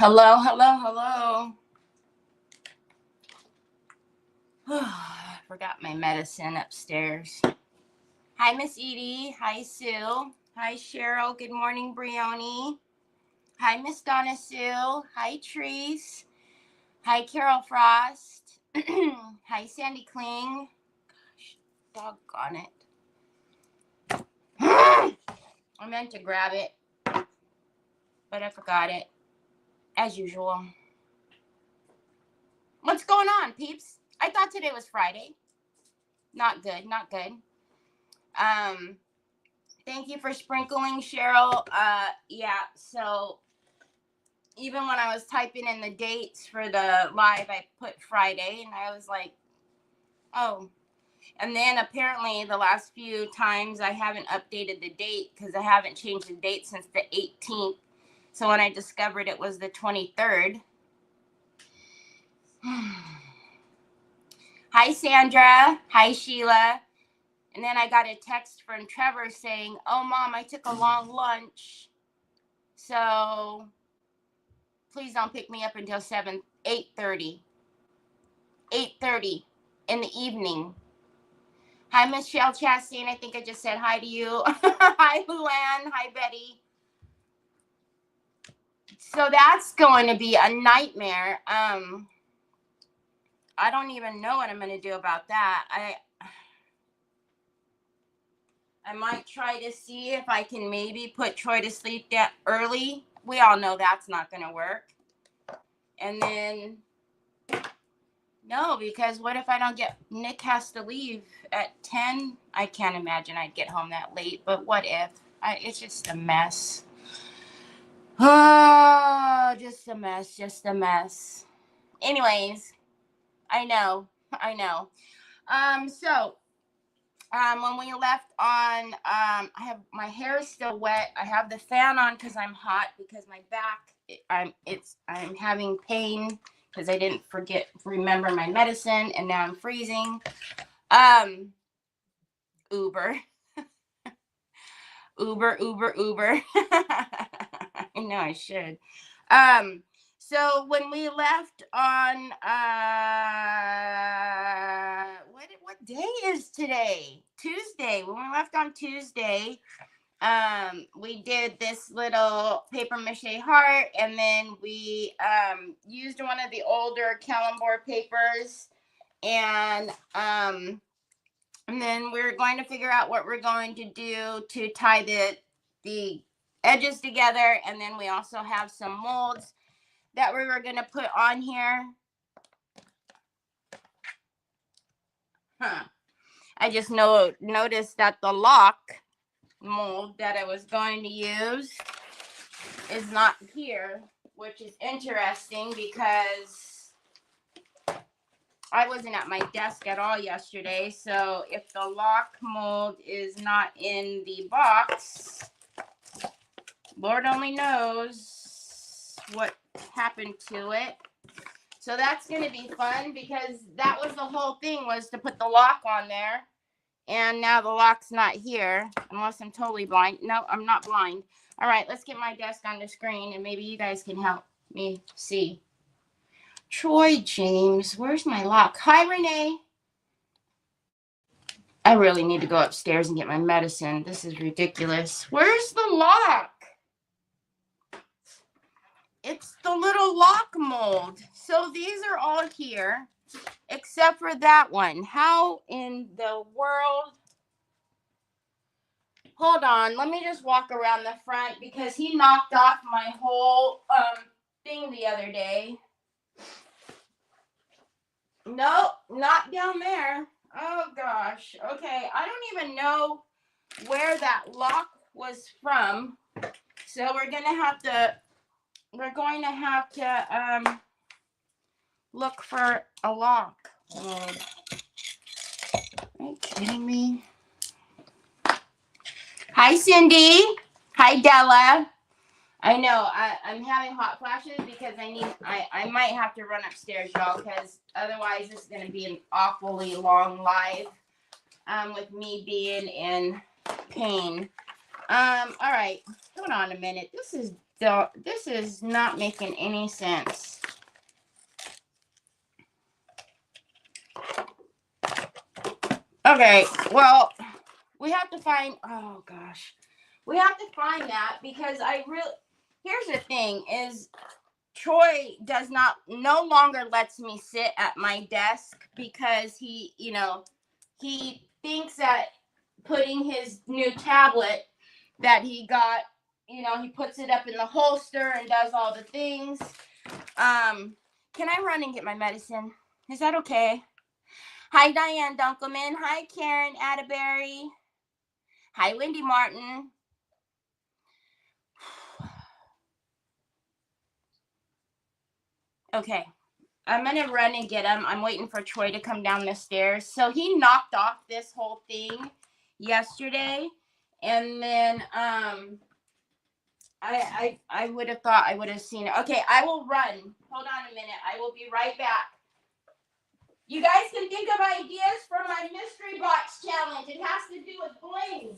Hello, hello, hello. I forgot my medicine upstairs. Hi, Miss Edie. Hi, Sue. Hi, Cheryl. Good morning, Brioni. Hi, Miss Donna Sue. Hi, Treese. Hi, Carol Frost. Hi, Sandy Kling. Gosh, doggone it. I meant to grab it, but I forgot it, as usual. What's going on, peeps? I thought today was Friday. Not good, not good. Thank you for sprinkling, Cheryl. Yeah, so even when I was typing in the dates for the live, I put Friday, and I was like, oh. And then apparently the last few times I haven't updated the date because I haven't changed the date since the 18th. So when I discovered it was the 23rd. Hi, Sandra. Hi, Sheila. And then I got a text from Trevor saying, oh, Mom, I took a long lunch. So please don't pick me up until 8:30. 8:30 in the evening. Hi, Michelle Chastain. I think I just said hi to you. Hi, Luann. Hi, Betty. So that's going to be a nightmare. I don't even know what I'm going to do about that. I might try to see if I can maybe put Troy to sleep that early. We all know that's not going to work. And then, no, because what if I don't get, Nick has to leave at 10? I can't imagine I'd get home that late, but what if? It's just a mess. Oh, just a mess, just a mess. Anyways, I know. When we left on, I have my hair is still wet. I have the fan on because I'm hot because my back, I'm having pain because I didn't remember my medicine, and now I'm freezing. Uber. Uber. I know I should. So when we left on what day is today? Tuesday. When we left on Tuesday, we did this little paper mache heart, and then we used one of the older Calambour papers, and then we're going to figure out what we're going to do to tie the edges together, and then we also have some molds that we were going to put on here. I just noticed that the lock mold that I was going to use is not here, which is interesting because I wasn't at my desk at all yesterday. So if the lock mold is not in the box, Lord only knows what happened to it. So that's going to be fun because that was the whole thing, was to put the lock on there. And now the lock's not here, unless I'm totally blind. No, I'm not blind. All right, let's get my desk on the screen, and maybe you guys can help me see. Troy James, where's my lock? Hi, Renee. I really need to go upstairs and get my medicine. This is ridiculous. Where's the lock? It's the little lock mold. So these are all here, except for that one. How in the world? Hold on. Let me just walk around the front because he knocked off my whole thing the other day. Nope, not down there. Oh, gosh. Okay, I don't even know where that lock was from. So we're going to have to look for a lock. Are you kidding me? Hi, Cindy. Hi, Della. I know I'm having hot flashes because I might have to run upstairs, y'all, because otherwise this is going to be an awfully long live with me being in pain. All right, hold on a minute. This is this is not making any sense. Okay, well, we have to find, oh gosh, we have to find that because here's the thing is Troy no longer lets me sit at my desk because he thinks that putting his new tablet that he got, he puts it up in the holster and does all the things. Can I run and get my medicine? Is that okay? Hi, Diane Dunkelman. Hi, Karen Atterbury. Hi, Wendy Martin. Okay, I'm going to run and get him. I'm waiting for Troy to come down the stairs. So he knocked off this whole thing yesterday. And then I would have thought I would have seen it. Okay, I will run. Hold on a minute. I will be right back. You guys can think of ideas for my mystery box challenge. It has to do with bling.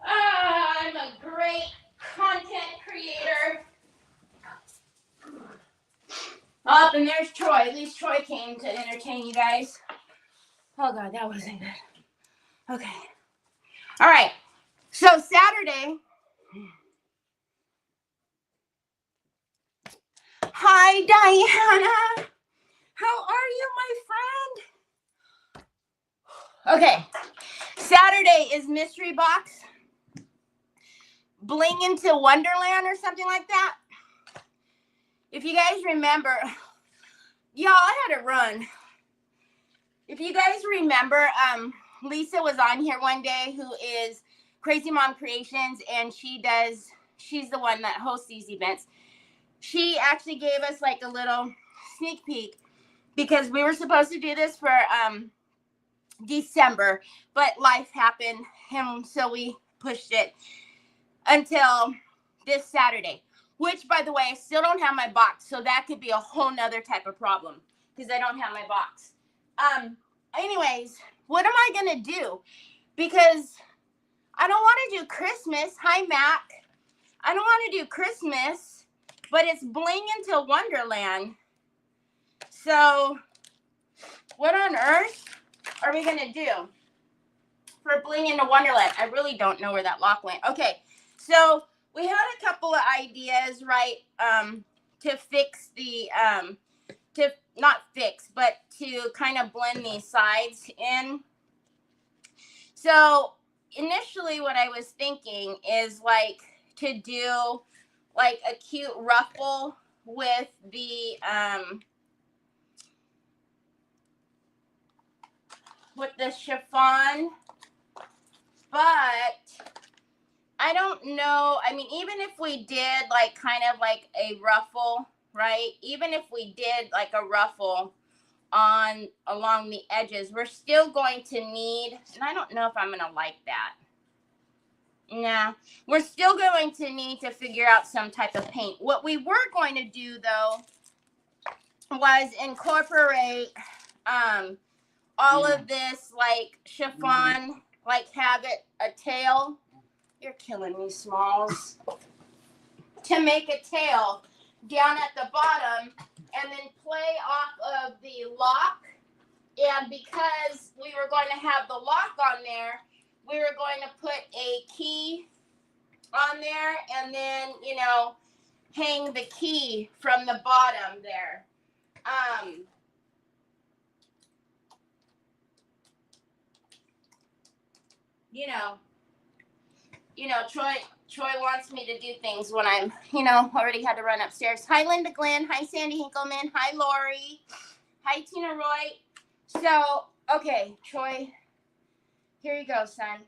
I'm a great content creator. Oh, and there's Troy. At least Troy came to entertain you guys. Oh, God, that wasn't good. Okay. All right. So Saturday. Hi, Diana. How are you, my friend? Okay. Saturday is Mystery Box. Bling into Wonderland or something like that. If you guys remember, y'all, I had to run. If you guys remember, Lisa was on here one day, who is Crazy Mom Creations, and she's the one that hosts these events. She actually gave us like a little sneak peek because we were supposed to do this for December, but life happened, and so we pushed it until this Saturday, which, by the way, I still don't have my box, so that could be a whole nother type of problem because I don't have my box. Anyways, what am I gonna do? Because I don't want to do Christmas. Hi, Mac. I don't want to do Christmas, but it's Bling into Wonderland. So what on earth are we gonna do for Bling into Wonderland? I really don't know where that lock went. Okay, so we had a couple of ideas, right, to fix the, but to kind of blend these sides in. So initially what I was thinking is like to do like a cute ruffle with the, chiffon, but I don't know. I mean, even if we did like kind of like a ruffle, right? Even if we did like a ruffle along the edges, we're still going to need, and I don't know if I'm going to like that. Nah, we're still going to need to figure out some type of paint. What we were going to do though was incorporate all of this like chiffon, like have it a tail. You're killing me, Smalls. To make a tail down at the bottom and then play off of the lock. And because we were going to have the lock on there, we were going to put a key on there and then, hang the key from the bottom there. Troy wants me to do things when I'm, already had to run upstairs. Hi, Linda Glenn. Hi, Sandy Hinkleman. Hi, Lori. Hi, Tina Roy. So, okay, Troy, here you go, son.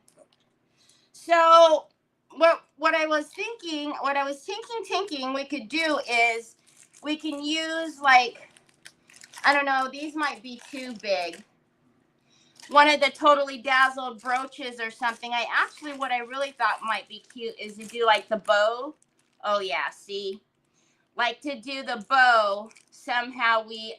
So what I was thinking we could do is we can use, like, I don't know, these might be too big. One of the Totally Dazzled brooches or something. What I really thought might be cute is to do like the bow. Oh yeah, see? Like to do the bow, somehow we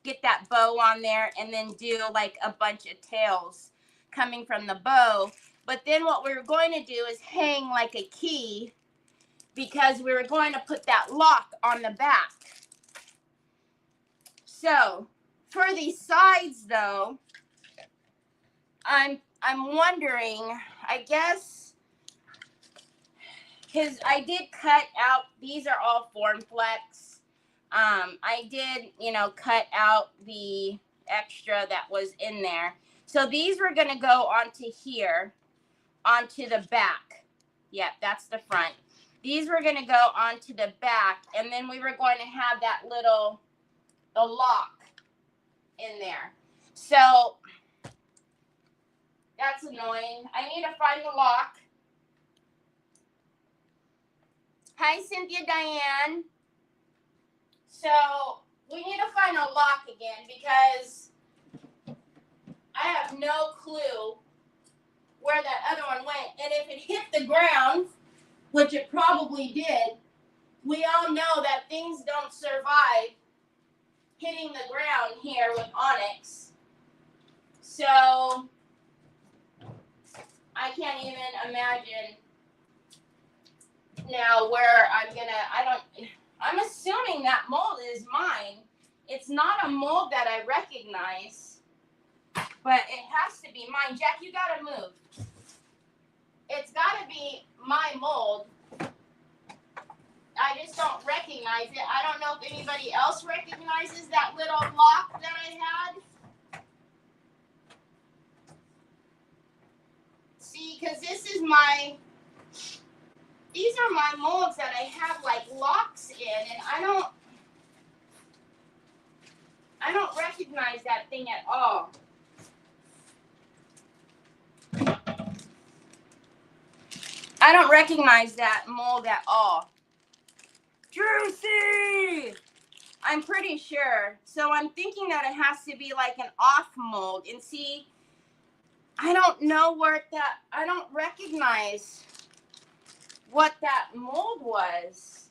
get that bow on there and then do like a bunch of tails coming from the bow. But then what we were going to do is hang like a key, because we were going to put that lock on the back. So for these sides though, I'm wondering, I guess, because I did cut out, these are all Form Flex. I did, cut out the extra that was in there. So these were going to go onto here, onto the back. Yep, that's the front. These were going to go onto the back, and then we were going to have that the lock in there. So that's annoying. I need to find the lock. Hi, Cynthia Diane. So we need to find a lock again, because I have no clue where that other one went. And if it hit the ground, which it probably did, we all know that things don't survive hitting the ground here with onyx. So I can't even imagine now where I'm assuming that mold is mine. It's not a mold that I recognize, but it has to be mine. Jack, you gotta move. It's gotta be my mold. I just don't recognize it. I don't know if anybody else recognizes that little lock that I had. See, because these are my molds that I have like locks in, and I don't recognize that thing at all. I don't recognize that mold at all. Juicy! I'm pretty sure. So I'm thinking that it has to be like an off mold. And see, I don't know I don't recognize what that mold was.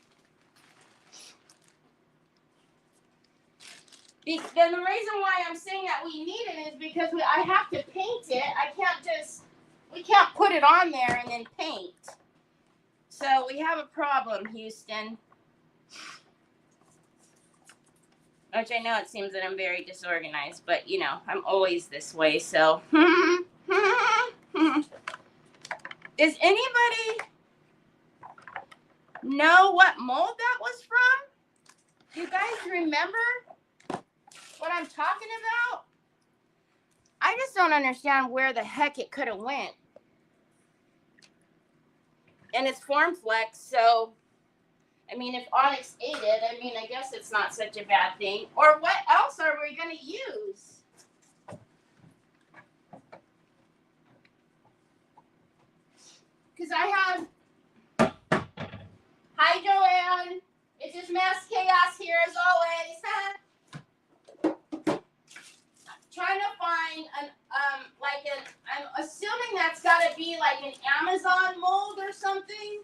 Then the reason why I'm saying that we need it is because I have to paint it. We can't put it on there and then paint. So we have a problem, Houston. Which I know it seems that I'm very disorganized, but I'm always this way, so. Does anybody know what mold that was from? Do you guys remember what I'm talking about? I just don't understand where the heck it could have went. And it's Form Flex, so I mean, if onyx ate it, I guess it's not such a bad thing. Or what else are we going to use? Because I have... Hi, Joanne. It's just mass chaos here as always. Trying to find I'm assuming that's got to be like an Amazon mold or something.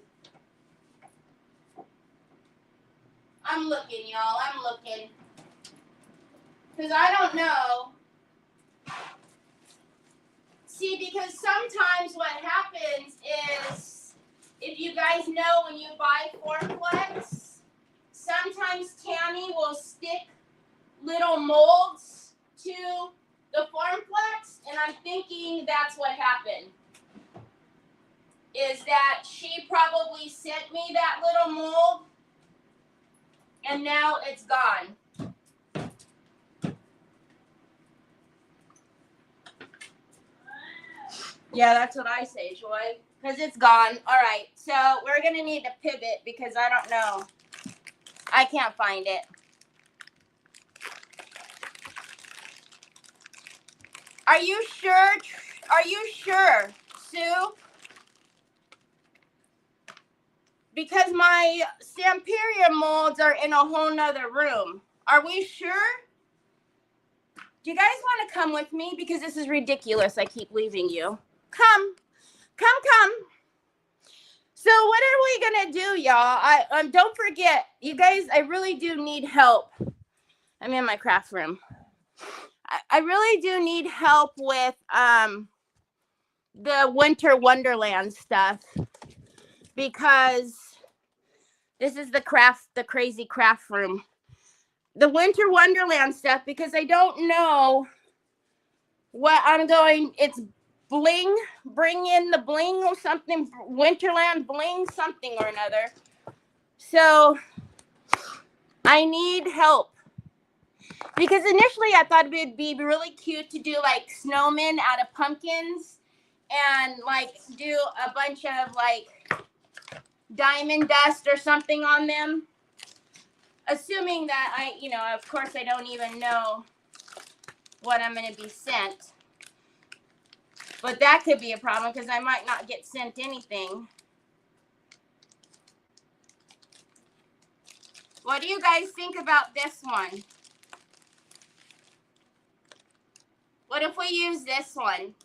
I'm looking, y'all. I'm looking. Because I don't know. See, because sometimes what happens is, if you guys know when you buy Formflex, sometimes Tammy will stick little molds to the Formflex, and I'm thinking that's what happened. Is that she probably sent me that little mold, and now it's gone. Yeah, that's what I say, Joy. Because it's gone. All right, so we're going to need to pivot because I don't know. I can't find it. Are you sure? Are you sure, soup because my Stamperia molds are in a whole nother room. Are we sure? Do you guys want to come with me? Because this is ridiculous. I keep leaving you. Come. So what are we going to do, y'all? Don't forget, you guys, I really do need help. I'm in my craft room. I really do need help with the Winter Wonderland stuff because this is the crazy craft room. The Winter Wonderland stuff because I don't know what I'm going. It's bling, bring in the bling or something, Winterland bling, something or another. So I need help because initially I thought it would be really cute to do like snowmen out of pumpkins and like do a bunch of like diamond dust or something on them. Assuming that of course I don't even know what I'm going to be sent. But that could be a problem because I might not get sent anything. What do you guys think about this one? What if we use this one?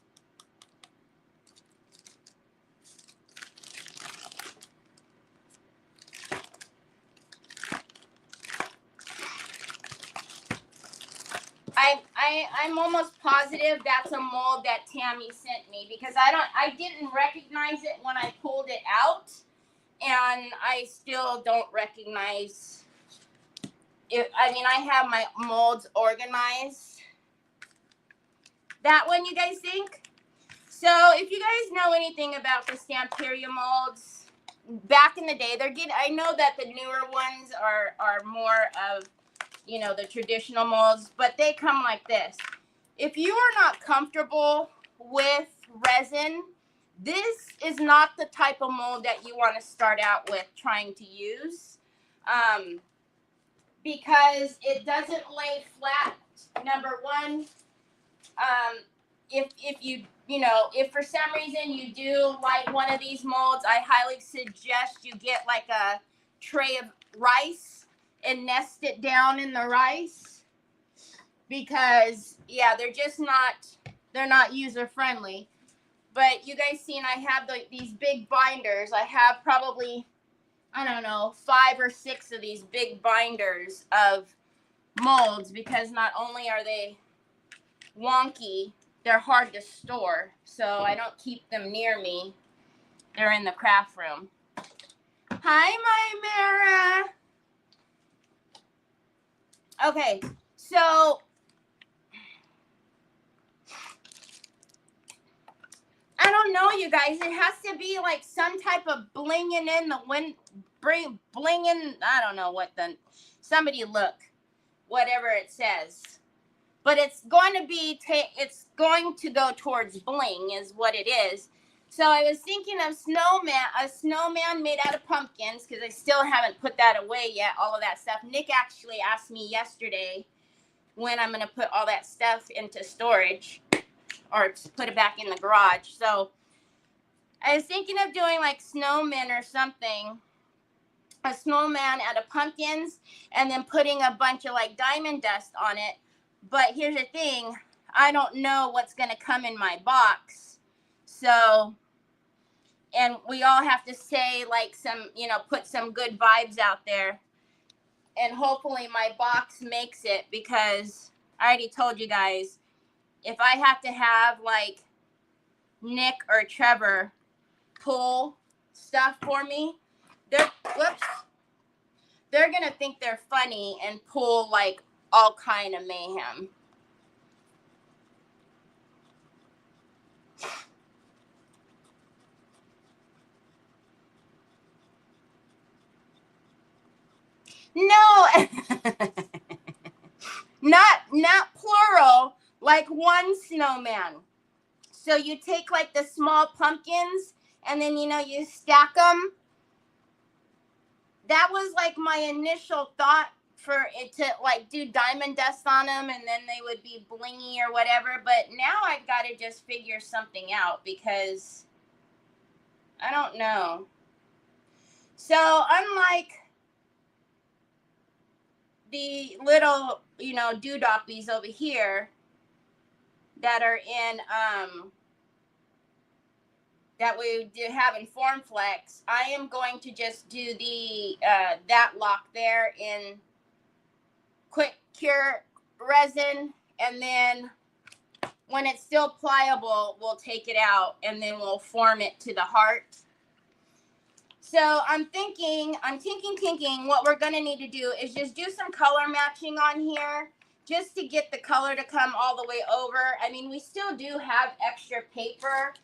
I'm almost positive that's a mold that Tammy sent me because I didn't recognize it when I pulled it out, and I still don't recognize it. I mean, I have my molds organized. That one, you guys think? So if you guys know anything about the Stamperia molds, back in the day, I know that the newer ones are more of, the traditional molds, but they come like this. If you are not comfortable with resin, this is not the type of mold that you want to start out with trying to use, because it doesn't lay flat, number one. If for some reason you do like one of these molds, I highly suggest you get like a tray of rice and nest it down in the rice. Because, yeah, they're not user friendly. But you guys seen I have these big binders. I have probably, 5 or 6 of these big binders of molds because not only are they wonky, they're hard to store. So I don't keep them near me. They're in the craft room. Hi, my Mara. Okay, so I don't know, you guys. It has to be like some type of blinging in the wind, blinging. I don't know somebody look, whatever it says. But it's going to be, it's going to go towards bling is what it is. So I was thinking of a snowman made out of pumpkins because I still haven't put that away yet, all of that stuff. Nick actually asked me yesterday when I'm going to put all that stuff into storage or to put it back in the garage. So I was thinking of doing like snowmen or something, a snowman out of pumpkins, and then putting a bunch of like diamond dust on it. But here's the thing, I don't know what's going to come in my box. So, and we all have to say like put some good vibes out there. And hopefully my box makes it because I already told you guys, if I have to have like Nick or Trevor pull stuff for me, they're going to think they're funny and pull like all kind of mayhem. No, not plural, like one snowman. So you take like the small pumpkins and then, you stack them. That was like my initial thought for it to like do diamond dust on them and then they would be blingy or whatever. But now I've got to just figure something out because I don't know. So unlike the little, you know, doodoppies over here that are in, that we do have in FormFlex, I am going to just do the, that lock there in quick cure resin, and then when it's still pliable, we'll take it out and then we'll form it to the heart. So I'm thinking what we're gonna need to do is just do some color matching on here, just to get the color to come all the way over. I mean, we still do have extra paper.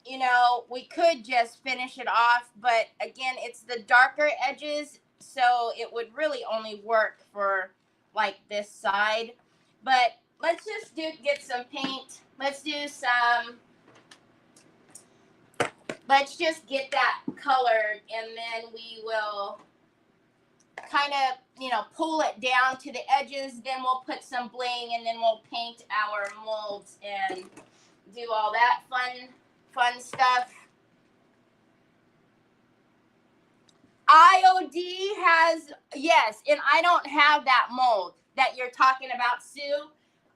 You know, we could just finish it off, but again, it's the darker edges, so it would really only work for like this side. But let's just get some paint. Let's just get that colored, and then we will kind of, you know, pull it down to the edges. Then we'll put some bling, and then we'll paint our molds and do all that fun stuff. IOD has, yes, and I don't have that mold that you're talking about, Sue.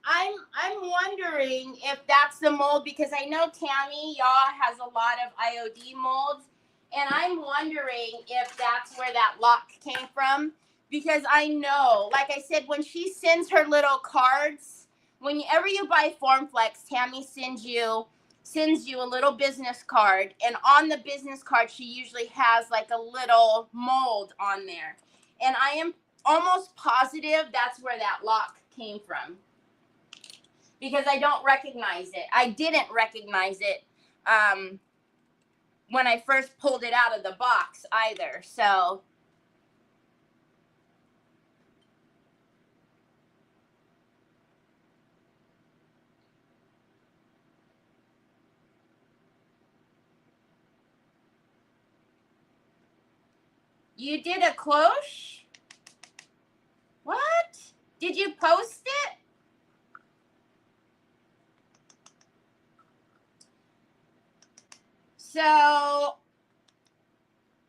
I'm wondering if that's the mold, because I know Tammy Yaw has a lot of IOD molds, and I'm wondering if that's where that lock came from, because I know, like I said, when she sends her little cards, whenever you buy FormFlex, Tammy sends you a little business card, and on the business card she usually has like a little mold on there, and I am almost positive that's where that lock came from, because I don't recognize it. I didn't recognize it when I first pulled it out of the box either. So you did a cloche? What? Did you post it? So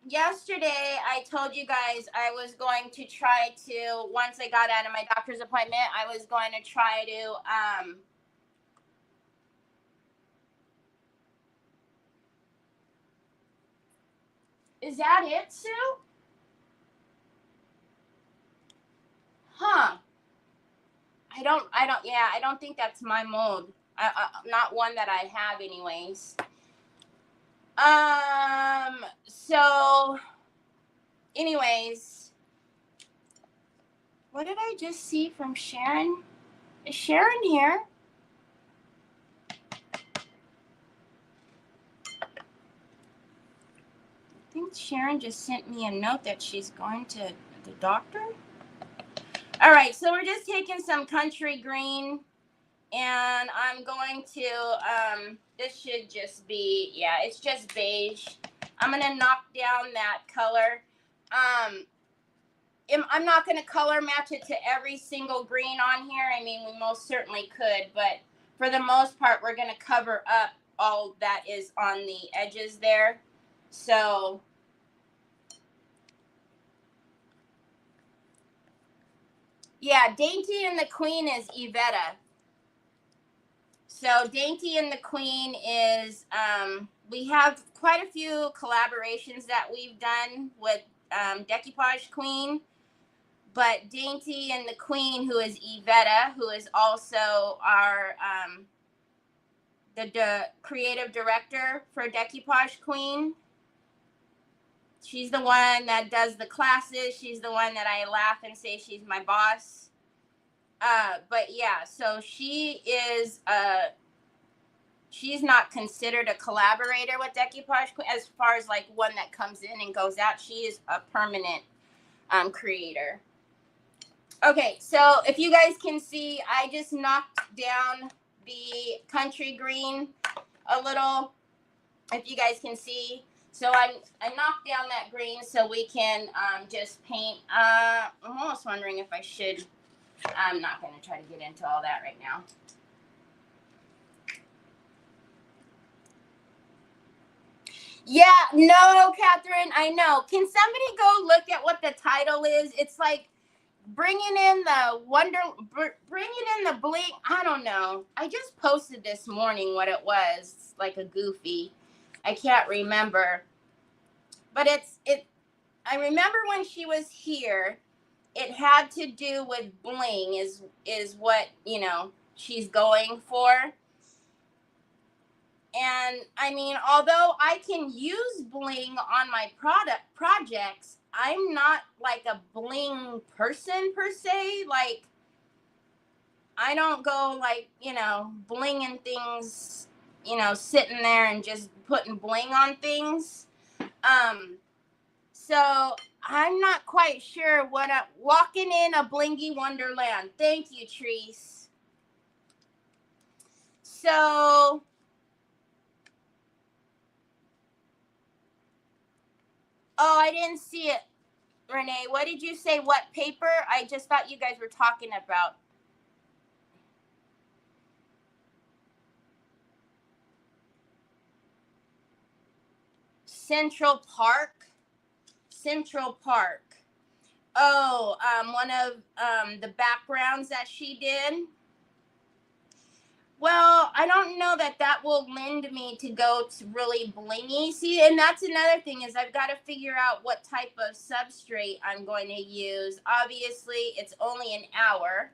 yesterday I told you guys I was going to try to, once I got out of my doctor's appointment, I was going to try to is that it, Sue? Huh. I don't think that's my mold. Not one that I have anyways. So anyways, what did I just see from Sharon? Is Sharon here? I think Sharon just sent me a note that she's going to the doctor. All right, so we're just taking some country green, and I'm going to, this should just be, yeah, it's just beige. I'm going to knock down that color. I'm not going to color match it to every single green on here. I mean, we most certainly could, but for the most part, we're going to cover up all that is on the edges there. So yeah, Dainty and the Queen is Yvetta. So Dainty and the Queen is, we have quite a few collaborations that we've done with Decoupage Queen, but Dainty and the Queen, who is Yvetta, who is also our, the creative director for Decoupage Queen. She's the one that does the classes. She's the one that I laugh and say she's my boss. But yeah, so she is, she's not considered a collaborator with Decoupage Queen as far as like one that comes in and goes out. She is a permanent creator. Okay, so if you guys can see, I just knocked down the country green a little, if you guys can see. So I knocked down that green so we can just paint. I'm almost wondering if I should. I'm not going to try to get into all that right now. Yeah, no, Catherine, I know. Can somebody go look at what the title is? It's like bringing in the bringing in the bling. I don't know. I just posted this morning what it was, like a goofy. I can't remember, but it. I remember when she was here. It had to do with bling, is what she's going for. And I mean, although I can use bling on my projects, I'm not like a bling person per se. Like, I don't go like, blinging things, sitting there and just putting bling on things. So I'm not quite sure what walking in a blingy wonderland. Thank you, Treese. So oh, I didn't see it. Renee, what did you say? What paper? I just thought you guys were talking about. Central Park. Central Park. Oh, one of the backgrounds that she did. Well, I don't know that will lend me to go to really blingy. See, and that's another thing is I've got to figure out what type of substrate I'm going to use. Obviously, it's only an hour,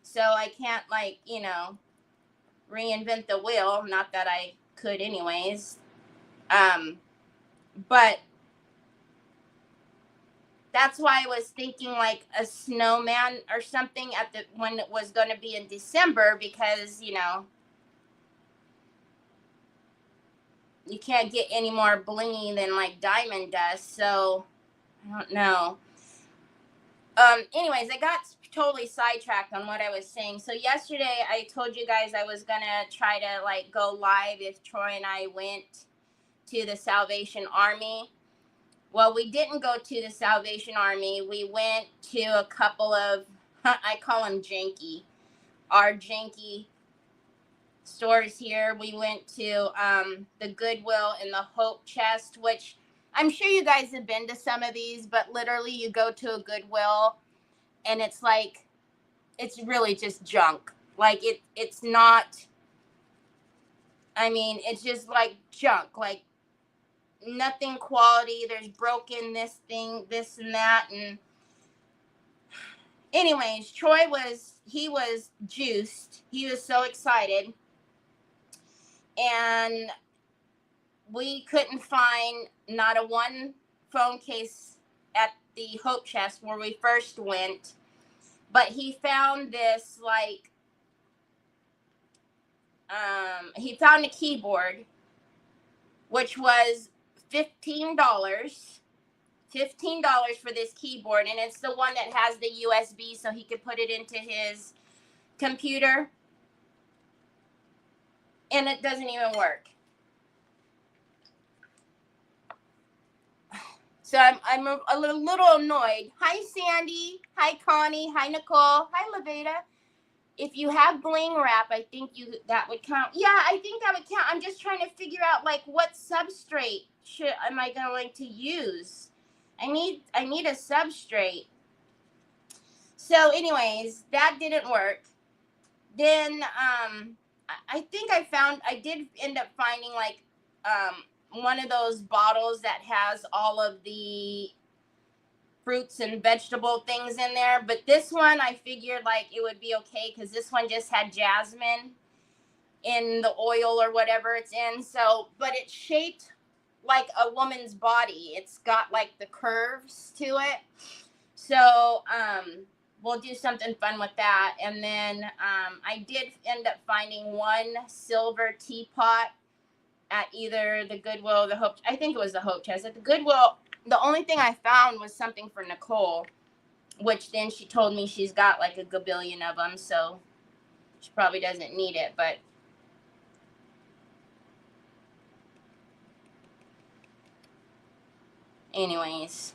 so I can't reinvent the wheel. Not that I could anyways. But that's why I was thinking like a snowman or something when it was going to be in December, because you can't get any more blingy than like diamond dust. So I don't know. Anyways, I got totally sidetracked on what I was saying. So yesterday I told you guys I was gonna try to like go live if Troy and I went to the Salvation Army. Well, we didn't go to the Salvation Army. We went to a couple of, I call them janky, our janky stores here. We went to the Goodwill and the Hope Chest, which I'm sure you guys have been to some of these, but literally you go to a Goodwill and it's like, it's really just junk. Like it's not, I mean, it's just like junk, like nothing quality. There's broken this thing, this and that. And anyways, Troy was juiced. He was so excited. And we couldn't find not a one phone case at the Hope Chest where we first went. But he found this he found a keyboard, which was $15. $15 for this keyboard, and it's the one that has the USB so he could put it into his computer, and it doesn't even work. So I'm a little annoyed. Hi Sandy, hi Connie, hi Nicole, hi Leveda. If you have bling wrap, I think that would count. Yeah, I think that would count. I'm just trying to figure out like what substrate am I going to use. I need a substrate. So anyways, that didn't work. Then I think I did end up finding like one of those bottles that has all of the fruits and vegetable things in there, but this one I figured like it would be okay because this one just had jasmine in the oil or whatever it's in. So, but it's shaped like a woman's body. It's got like the curves to it. So we'll do something fun with that. And then I did end up finding one silver teapot at either the Goodwill or the Hope. I think it was the Hope Chest. At the Goodwill, the only thing I found was something for Nicole, which then she told me she's got like a gabillion of them, so she probably doesn't need it. But anyways,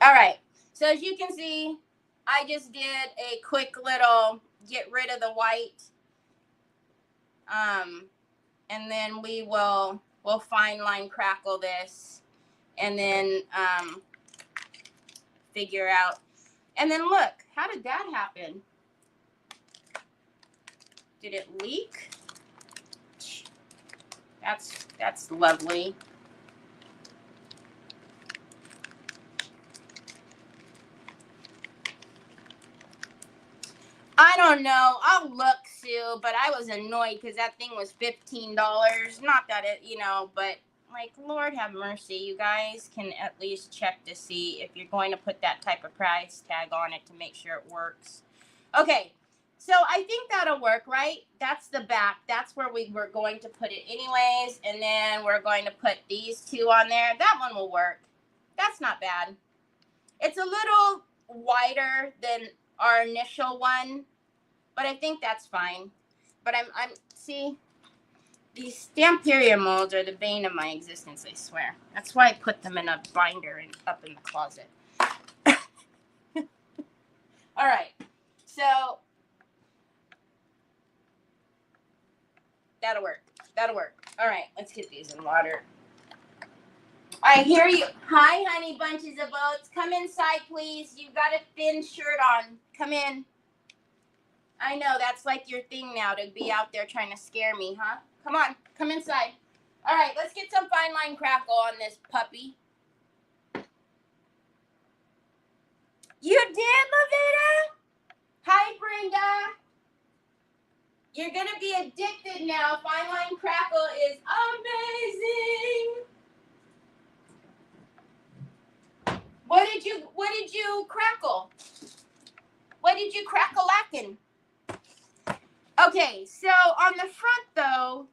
all right. So as you can see, I just did a quick little get rid of the white, and then we will we'll fine line crackle this and then figure out. And then look, how did that happen? Did it leak? That's lovely. I don't know. I'll look, Sue, but I was annoyed because that thing was $15. Not that it, you know, but like, Lord have mercy. You guys can at least check to see if you're going to put that type of price tag on it to make sure it works. Okay, so I think that'll work, right? That's the back. That's where we were going to put it anyways. And then we're going to put these two on there. That one will work. That's not bad. It's a little wider than our initial one, but I think that's fine. But I'm see, these Stamperia molds are the bane of my existence, I swear. That's why I put them in a binder and up in the closet. All right, so that'll work. That'll work. All right, let's get these in water. I hear you. Hi, honey bunches of oats. Come inside, please. You've got a thin shirt on. Come in. I know, that's like your thing now, to be out there trying to scare me, huh? Come on, come inside. All right, let's get some fine line crackle on this puppy. You did, Lavita? Hi, Brenda. You're going to be addicted now. Fine line crackle is amazing. What did you crackle? What did you crackle-lackin'? Okay, so on the front, though,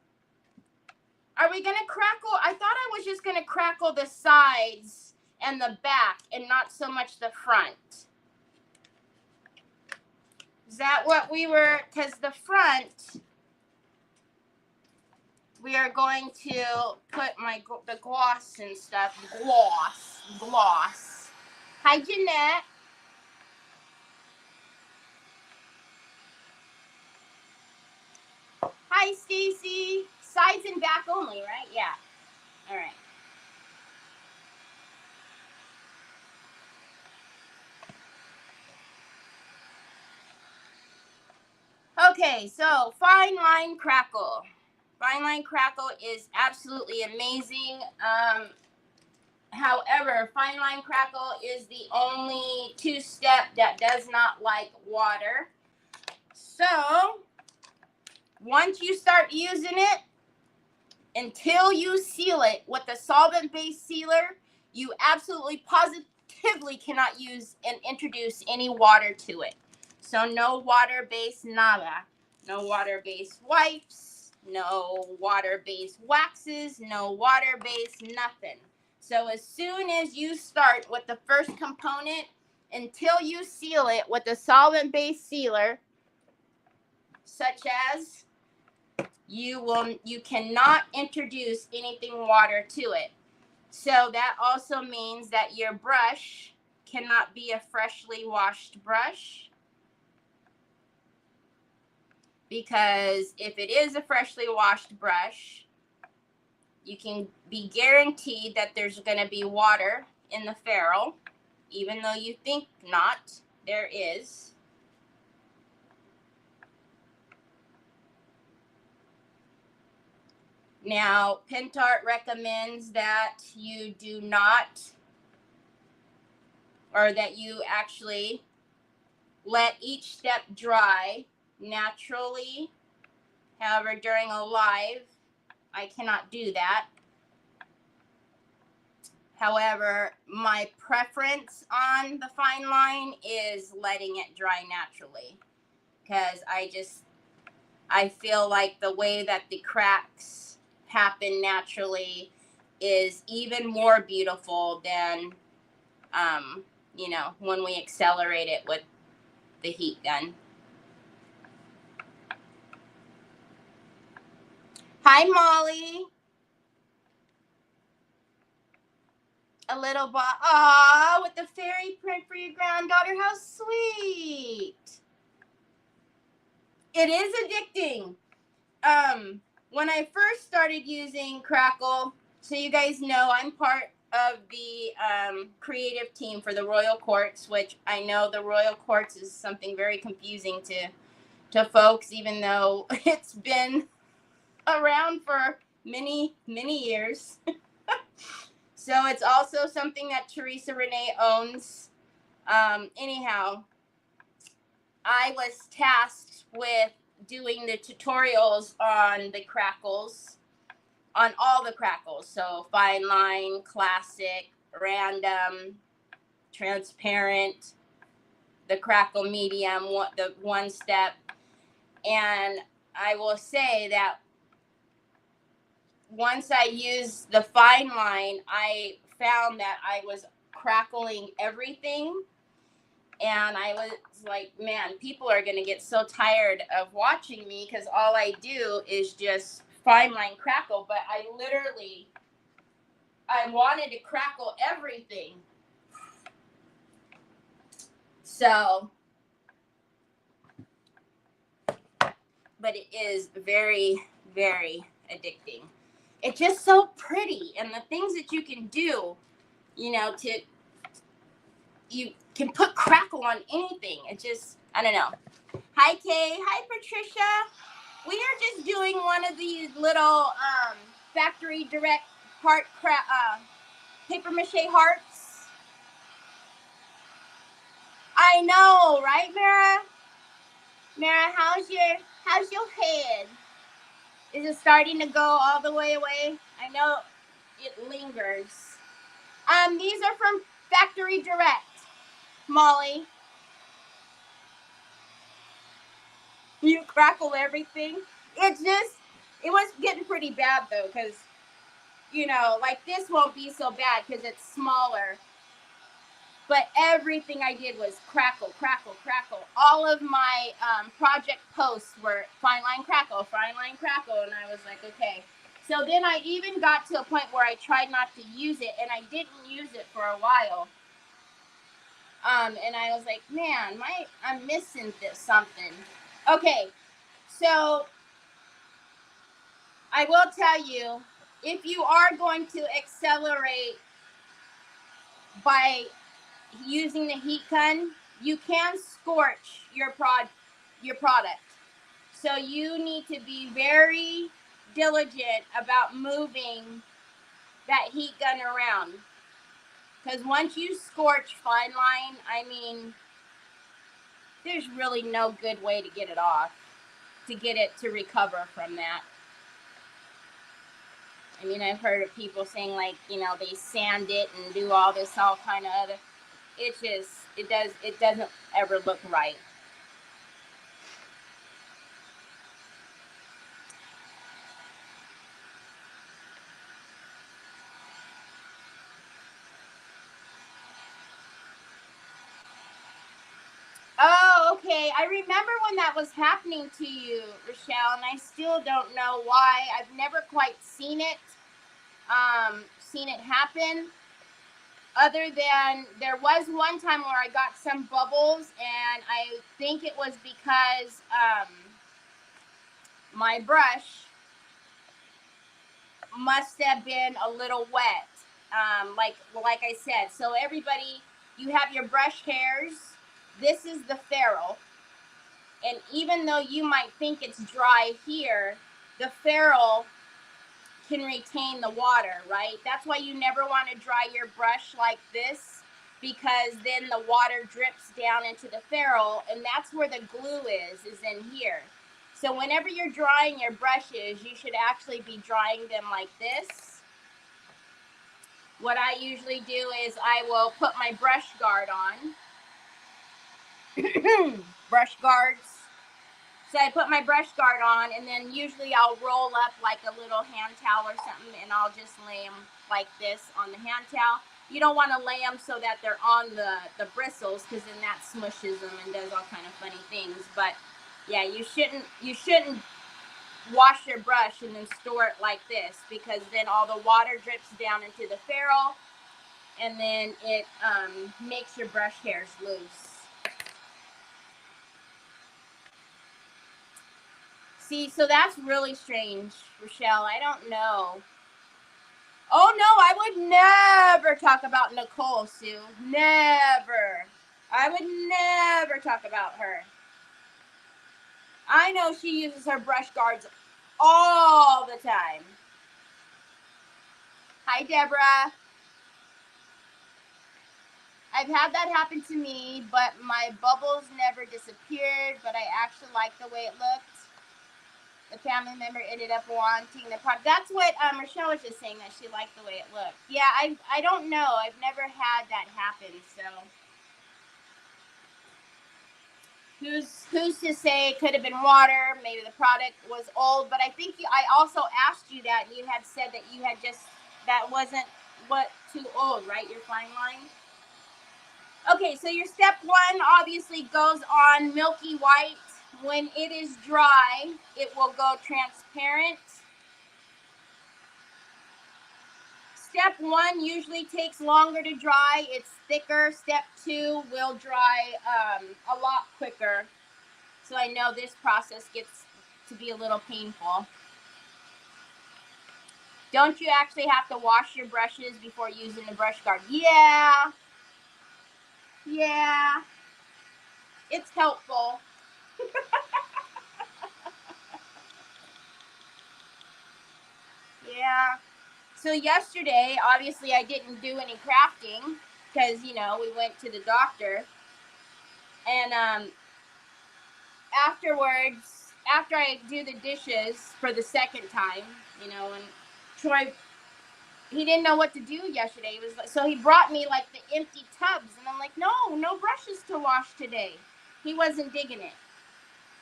are we going to crackle? I thought I was just going to crackle the sides and the back and not so much the front. Is that what we were? Because the front, we are going to put the gloss and stuff. Gloss. Hi, Jeanette. Hi, Stacy. Sides and back only, right? Yeah. All right. Okay, so fine line crackle. Fine line crackle is absolutely amazing. However, fine line crackle is the only two-step that does not like water. So once you start using it, until you seal it with a solvent-based sealer, you absolutely positively cannot use and introduce any water to it. So no water-based nada, no water-based wipes, no water-based waxes, no water-based nothing. So as soon as you start with the first component, until you seal it with a solvent-based sealer, such as you cannot introduce anything water to it. So that also means that your brush cannot be a freshly washed brush, because if it is a freshly washed brush, you can be guaranteed that there's going to be water in the ferrule, even though you think not, there is. Now, Pentart recommends that you do not, or that you actually let each step dry naturally. However, during a live, I cannot do that. However, my preference on the fine line is letting it dry naturally, because I feel like the way that the cracks happen naturally is even more beautiful than, you know, when we accelerate it with the heat gun. Hi, Molly. A little with the fairy print for your granddaughter. How sweet. It is addicting. when I first started using Crackle, so you guys know I'm part of the creative team for the Royal Quartz, which I know the Royal Quartz is something very confusing to folks, even though it's been around for many, many years. So it's also something that Teresa Renee owns. Anyhow, I was tasked with doing the tutorials on the crackles, on all the crackles. So fine line, classic, random, transparent, the crackle medium, the one step. And I will say that once I used the fine line, I found that I was crackling everything. And I was like, man, people are going to get so tired of watching me because all I do is just fine line crackle. But I wanted to crackle everything. So, but it is very, very addicting. It's just so pretty. And the things that you can do, you can put crackle on anything. It just, I don't know. Hi, Kay. Hi, Patricia. We are just doing one of these little factory direct paper mache hearts. I know, right, Mara? Mara, how's your head? Is it starting to go all the way away? I know it lingers. These are from Factory Direct, Molly. You crackle everything. It was getting pretty bad though, because like this won't be so bad because it's smaller. But everything I did was crackle, crackle, crackle. All of my project posts were fine line crackle, and I was like, okay. So then I even got to a point where I tried not to use it, and I didn't use it for a while. And I was like, man, I'm missing something. Okay, so I will tell you, if you are going to accelerate by using the heat gun, you can scorch your product. So you need to be very diligent about moving that heat gun around. Because once you scorch fine line, I mean, there's really no good way to get it off, to get it to recover from that. I mean, I've heard of people saying like, they sand it and do all this all kind of other. It doesn't ever look right. Oh, okay. I remember when that was happening to you, Rochelle, and I still don't know why. I've never quite seen it happen. Other than there was one time where I got some bubbles, and I think it was because my brush must have been a little wet. Like I said, so everybody, you have your brush hairs. This is the ferrule. And even though you might think it's dry here, the ferrule can retain the water, right? That's why you never want to dry your brush like this, because then the water drips down into the ferrule, and that's where the glue is in here. So whenever you're drying your brushes, you should actually be drying them like this. What I usually do is I will put my brush guard on. Brush guards. So I put my brush guard on, and then usually I'll roll up like a little hand towel or something, and I'll just lay them like this on the hand towel. You don't want to lay them so that they're on the bristles, because then that smushes them and does all kind of funny things. But yeah, you shouldn't wash your brush and then store it like this, because then all the water drips down into the ferrule, and then it makes your brush hairs loose. See, so that's really strange, Rochelle. I don't know. Oh, no, I would never talk about Nicole, Sue. Never. I would never talk about her. I know she uses her brush guards all the time. Hi, Deborah. I've had that happen to me, but my bubbles never disappeared, but I actually liked the way it looked. The family member ended up wanting the product. That's what Rochelle was just saying, that she liked the way it looked. Yeah, I don't know. I've never had that happen, so who's to say? It could have been water. Maybe the product was old, but I think I also asked you that, and you had said that you had just, that wasn't too old, right? Your fine line. Okay, so your step one obviously goes on milky white. When it is dry, it will go transparent. Step one usually takes longer to dry. It's thicker. Step two will dry a lot quicker. So I know this process gets to be a little painful. Don't you actually have to wash your brushes before using the brush guard? Yeah. Yeah. It's helpful. Yeah. So yesterday, obviously, I didn't do any crafting because, you know, we went to the doctor. And afterwards, after I do the dishes for the second time, you know, and Troy, he didn't know what to do yesterday. He was like, so he brought me like the empty tubs, and I'm like, no brushes to wash today. He wasn't digging it.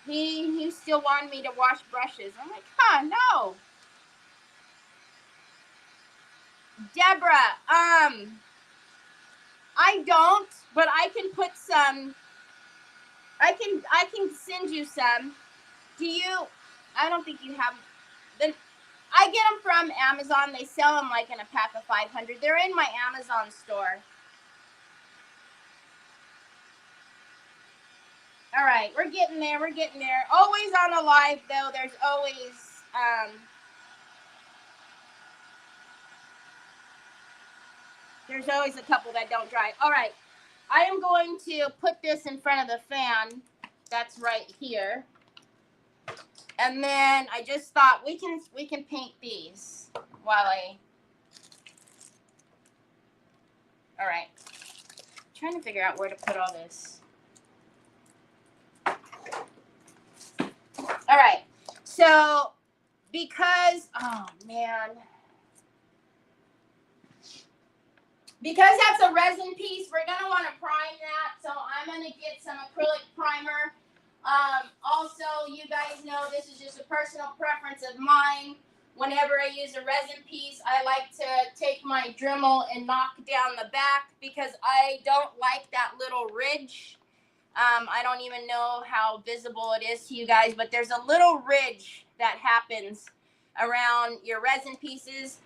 He still wanted me to wash brushes. I'm like, no. Deborah, I don't, but I can put some. I can send you some. Do you? I don't think you have. Then I get them from Amazon. They sell them like in a pack of 500. They're in my Amazon store. All right, we're getting there. We're getting there. Always on a live though. There's always a couple that don't dry. All right, I am going to put this in front of the fan. That's right here. And then I just thought we can paint these while I. All right. I'm trying to figure out where to put all this. All right. So because because that's a resin piece, we're gonna want to prime that. So I'm gonna get some acrylic primer. Also, you guys know this is just a personal preference of mine. Whenever I use a resin piece, I like to take my Dremel and knock down the back because I don't like that little ridge. I don't even know how visible it is to you guys, but there's a little ridge that happens around your resin pieces.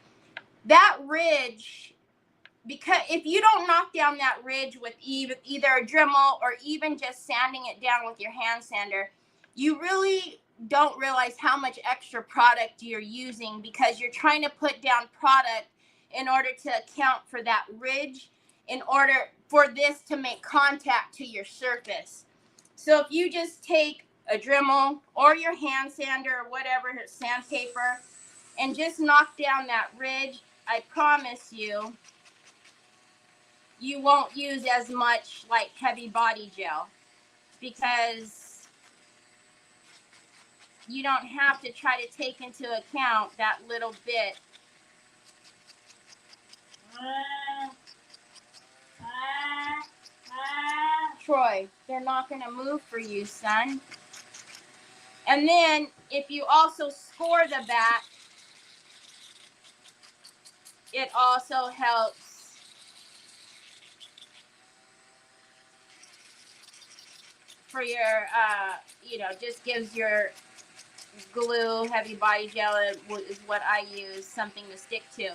That ridge, because if you don't knock down that ridge with either a Dremel or even just sanding it down with your hand sander, you really don't realize how much extra product you're using because you're trying to put down product in order to account for that ridge, in order for this to make contact to your surface. So if you just take a Dremel or your hand sander or whatever, sandpaper, and just knock down that ridge, I promise you won't use as much like heavy body gel because you don't have to try to take into account that little bit. Troy, they're not going to move for you, son. And then if you also score the back, it also helps for your, just gives your glue, heavy body gel is what I use, something to stick to.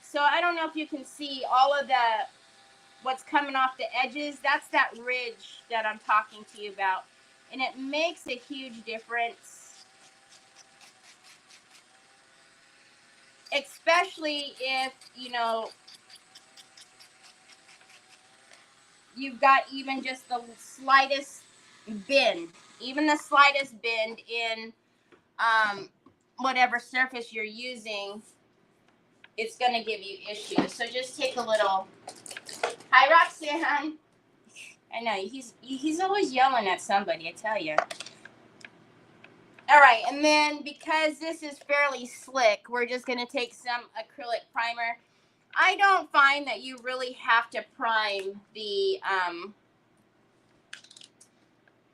So I don't know if you can see all of what's coming off the edges. That's that ridge that I'm talking to you about. And it makes a huge difference, especially if, you know, you've got even just the slightest bend, even the slightest bend in whatever surface you're using, it's going to give you issues. So just take a little. Hi, Roxanne. I know he's always yelling at somebody, I tell you. All right, and then because this is fairly slick, we're just going to take some acrylic primer. I don't find that you really have to prime the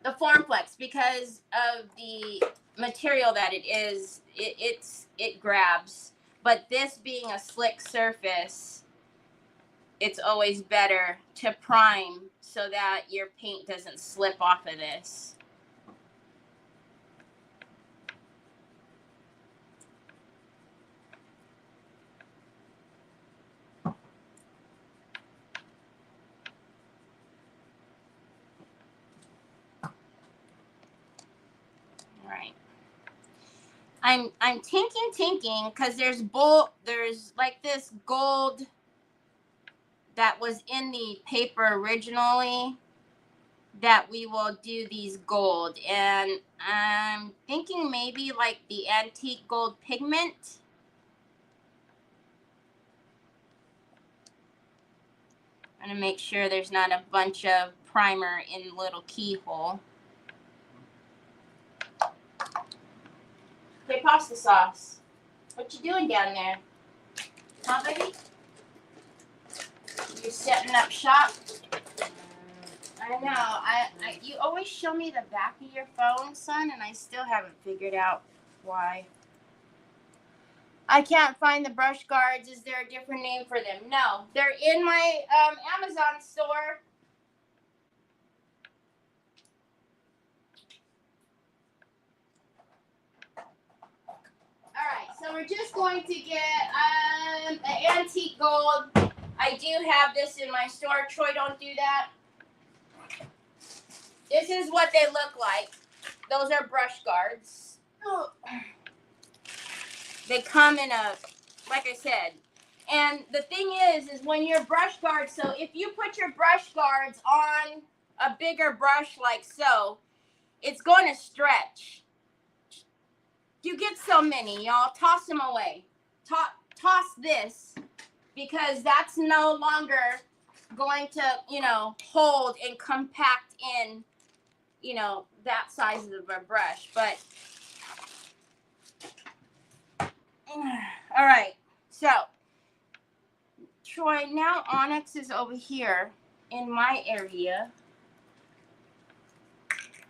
Formflex because of the material that it is. It grabs. But this being a slick surface, it's always better to prime so that your paint doesn't slip off of this. All right. I'm tinking because there's like this gold that was in the paper originally that we will do these gold, and I'm thinking maybe like the antique gold pigment. I'm gonna make sure there's not a bunch of primer in the little keyhole. Okay, pasta sauce. What you doing down there? Huh, baby? You're setting up shop? I know. You always show me the back of your phone, son, and I still haven't figured out why. I can't find the brush guards. Is there a different name for them? No, they're in my Amazon store. All right, so we're just going to get an antique gold. I do have this in my store. Troy, don't do that. This is what they look like. Those are brush guards. They come in a, like I said, and the thing is when your brush guards, so if you put your brush guards on a bigger brush like so, it's going to stretch. You get so many, y'all. Toss them away. Toss this, because that's no longer going to, you know, hold and compact in, you know, that size of a brush. But all right, so Troy, now Onyx is over here in my area.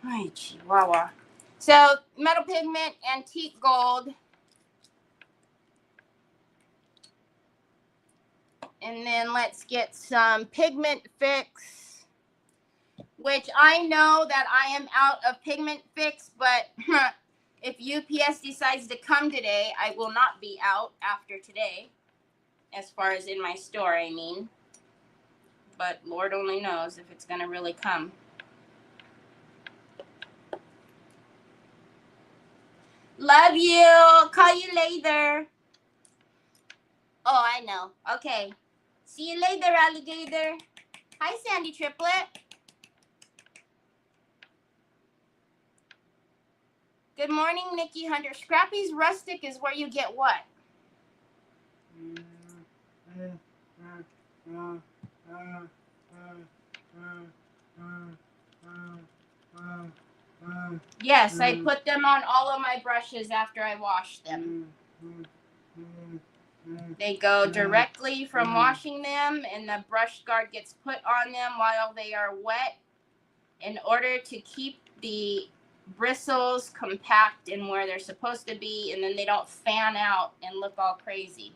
Hi, Chihuahua. So metal pigment, antique gold. And then let's get some pigment fix, which I know that I am out of pigment fix, but if UPS decides to come today, I will not be out after today, as far as in my store, I mean. But Lord only knows if it's going to really come. Love you. Call you later. Oh, I know. Okay. See you later, alligator. Hi, Sandy Triplet. Good morning, Nikki Hunter. Scrappy's Rustic is where you get what? Yes, I put them on all of my brushes after I wash them. They go directly from washing them, and the brush guard gets put on them while they are wet in order to keep the bristles compact and where they're supposed to be, and then they don't fan out and look all crazy.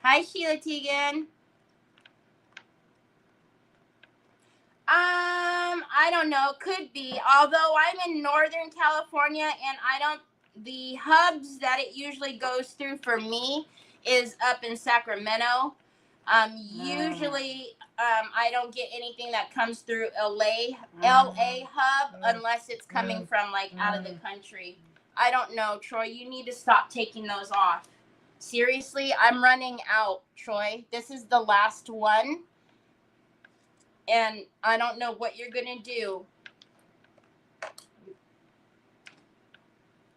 Hi, Sheila Teagan. I don't know. Could be. Although I'm in Northern California, and I don't the hubs that it usually goes through for me is up in Sacramento. Usually, I don't get anything that comes through LA hub unless it's coming from like out of the country. I don't know, Troy. You need to stop taking those off. Seriously, I'm running out, Troy. This is the last one. And I don't know what you're going to do.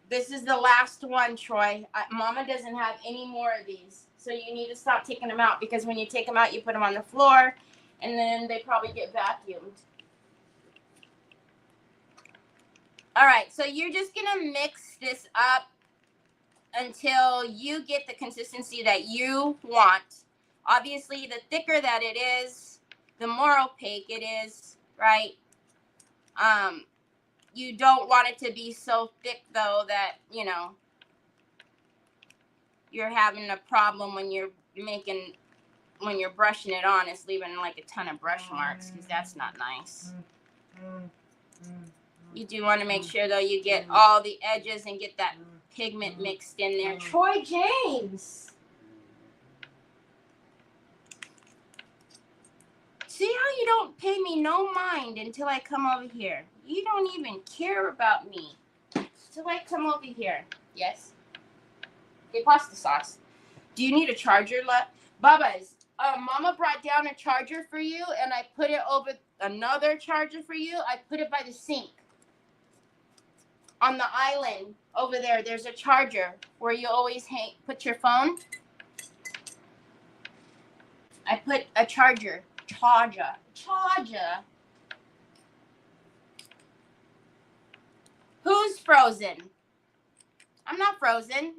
This is the last one, Troy. Mama doesn't have any more of these. So you need to stop taking them out because when you take them out, you put them on the floor and then they probably get vacuumed. All right, so you're just going to mix this up until you get the consistency that you want. Obviously, the thicker that it is, the more opaque it is, right? You don't want it to be so thick, though, that, you know, you're having a problem when you're brushing it on. It's leaving like a ton of brush marks because that's not nice. You do want to make sure, though, you get all the edges and get that pigment mixed in there. Troy James. See how you don't pay me no mind until I come over here. You don't even care about me until I come over here. Yes. Okay, pasta sauce. Do you need a charger left? Baba's. Mama brought down a charger for you, and I put it over another charger for you. I put it by the sink. On the island over there, there's a charger where you always put your phone. I put a charger. Charger. Who's frozen? I'm not frozen.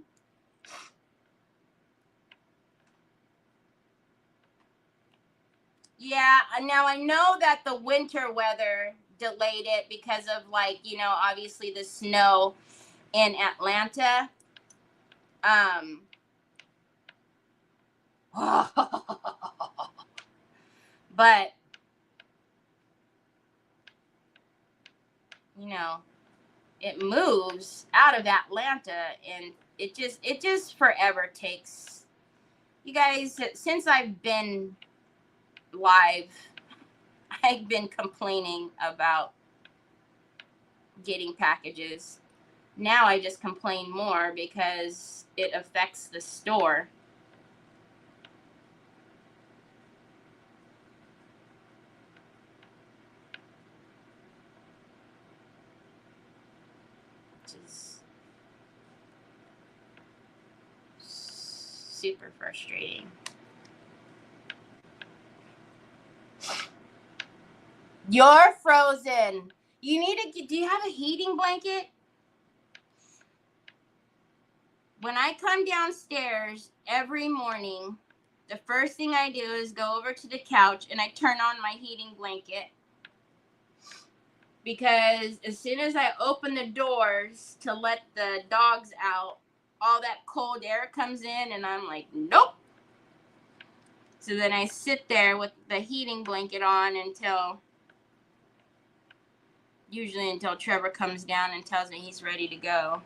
Yeah, now I know that the winter weather delayed it because of, like, you know, obviously the snow in Atlanta. But, you know, it moves out of Atlanta and it just forever takes. You guys, since I've been live, I've been complaining about getting packages. Now I just complain more because it affects the store. Which is super frustrating. You're frozen. You need to. Do you have a heating blanket? When I come downstairs every morning, the first thing I do is go over to the couch and I turn on my heating blanket. Because as soon as I open the doors to let the dogs out, all that cold air comes in and I'm like, nope. So then I sit there with the heating blanket on usually until Trevor comes down and tells me he's ready to go.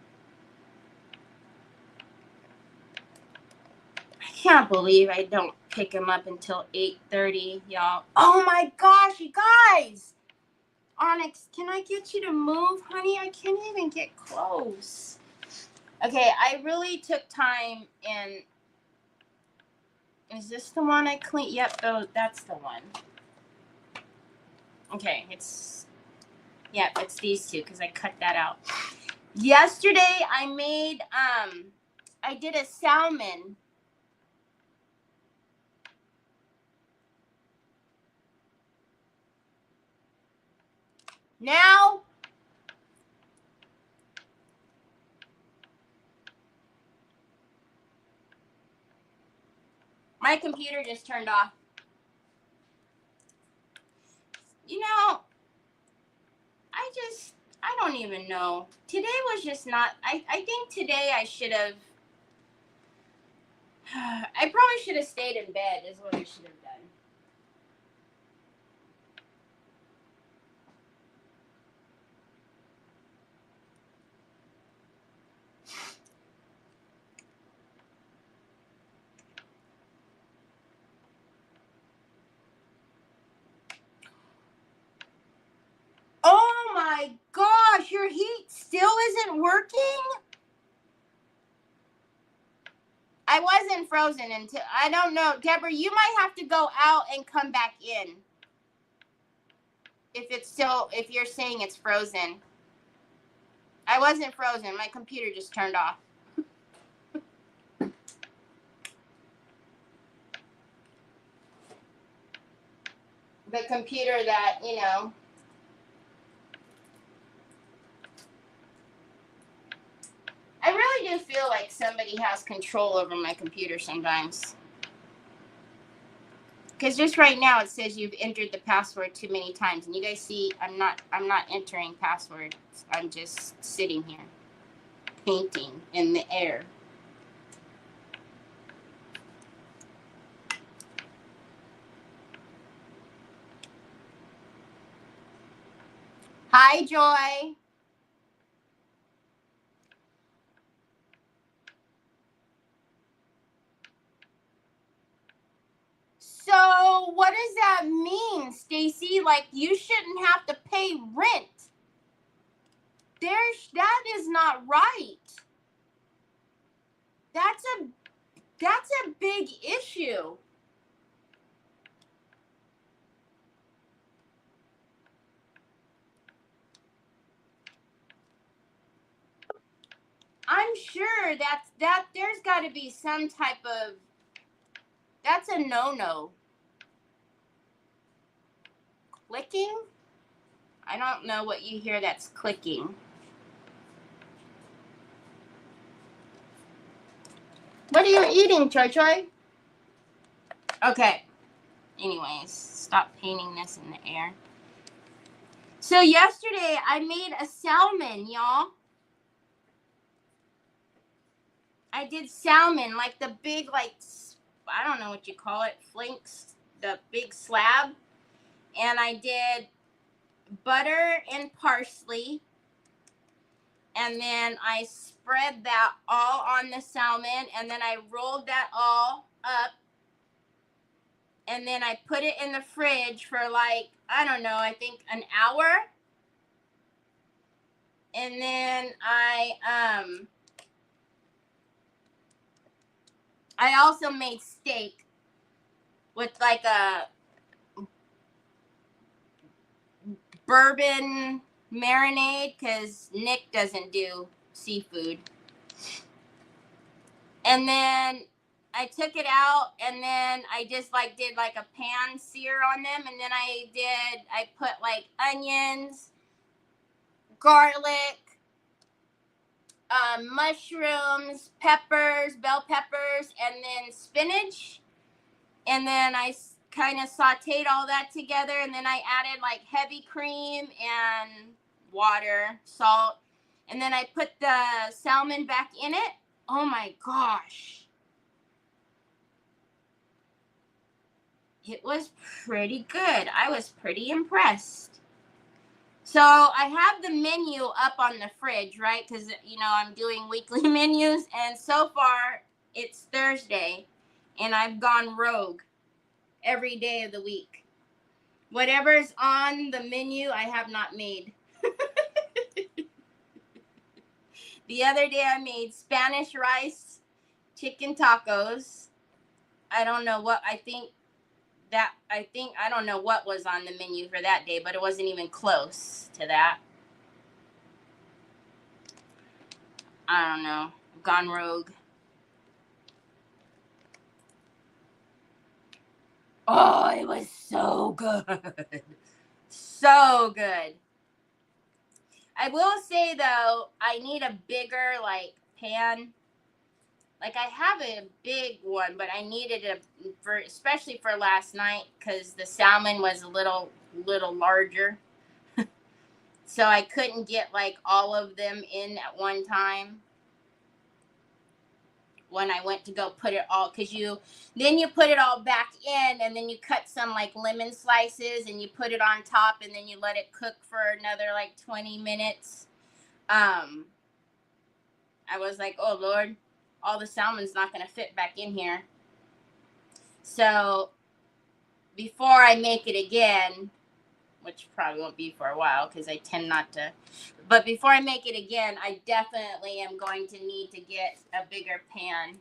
I can't believe I don't pick him up until 8:30, y'all. Oh my gosh, you guys! Onyx, can I get you to move, honey? I can't even get close. Okay, I really took time in. Is this the one I cleaned? Yep, that's the one. Okay, it's these two because I cut that out. Yesterday I made I did a salmon. Now my computer just turned off. You know, I don't even know. Today was just not, I think today I should have, I probably should have stayed in bed is what I should have done. my gosh, your heat still isn't working? I wasn't frozen until, I don't know. Deborah, you might have to go out and come back in. If you're saying it's frozen. I wasn't frozen. My computer just turned off. The computer that, you know. I really do feel like somebody has control over my computer sometimes. Because just right now it says you've entered the password too many times. And you guys see I'm not entering passwords. I'm just sitting here painting in the air. Hi, Joy. So what does that mean, Stacy? Like you shouldn't have to pay rent. That is not right. That's a big issue. I'm sure that there's got to be some type of, that's a no-no. Clicking? I don't know what you hear that's clicking. What are you eating, Choi Choi? Okay. Anyways, stop painting this in the air. So yesterday I made a salmon, y'all. I did salmon, like the big, like, I don't know what you call it, flanks, the big slab. And I did butter and parsley. And then I spread that all on the salmon. And then I rolled that all up. And then I put it in the fridge for like, I don't know, I think an hour. And then I also made steak with like a bourbon marinade because Nick doesn't do seafood. And then I took it out and then I just like did like a pan sear on them. And then I put like onions, garlic, mushrooms, peppers, bell peppers, and then spinach. And then I kind of sauteed all that together. And then I added like heavy cream and water, salt. And then I put the salmon back in it. Oh my gosh. It was pretty good. I was pretty impressed. So I have the menu up on the fridge, right? Because, you know, I'm doing weekly menus. And so far, it's Thursday. And I've gone rogue every day of the week. Whatever's on the menu, I have not made. The other day, I made Spanish rice, chicken tacos. I don't know what, I don't know what was on the menu for that day, but it wasn't even close to that. I don't know. Gone rogue. Oh, it was so good. So good. I will say, though, I need a bigger, like, pan. Like, I have a big one, but I needed it especially for last night because the salmon was a little larger. So I couldn't get, like, all of them in at one time when I went to go put it all, because you put it all back in, and then you cut some, like, lemon slices, and you put it on top, and then you let it cook for another, like, 20 minutes. I was like, oh, Lord, all the salmon's not going to fit back in here. So before I make it again, which probably won't be for a while because I tend not to. But before I make it again, I definitely am going to need to get a bigger pan.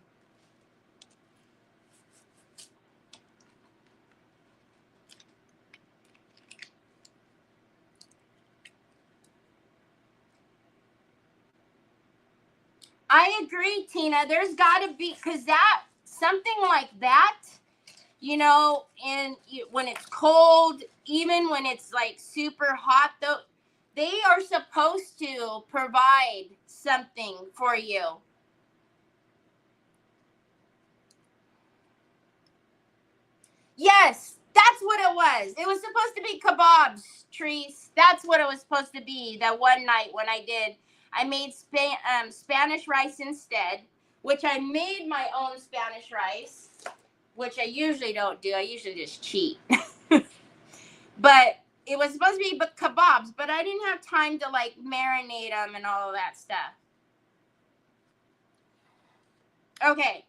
I agree, Tina. There's got to be, because that, something like that, you know, and when it's cold, even when it's like super hot, though, they are supposed to provide something for you. Yes, that's what it was. It was supposed to be kebabs, Trees. That's what it was supposed to be. That one night when I made Spanish rice instead, which I made my own Spanish rice, which I usually don't do. I usually just cheat. But it was supposed to be kebabs, but I didn't have time to like marinate them and all of that stuff. Okay,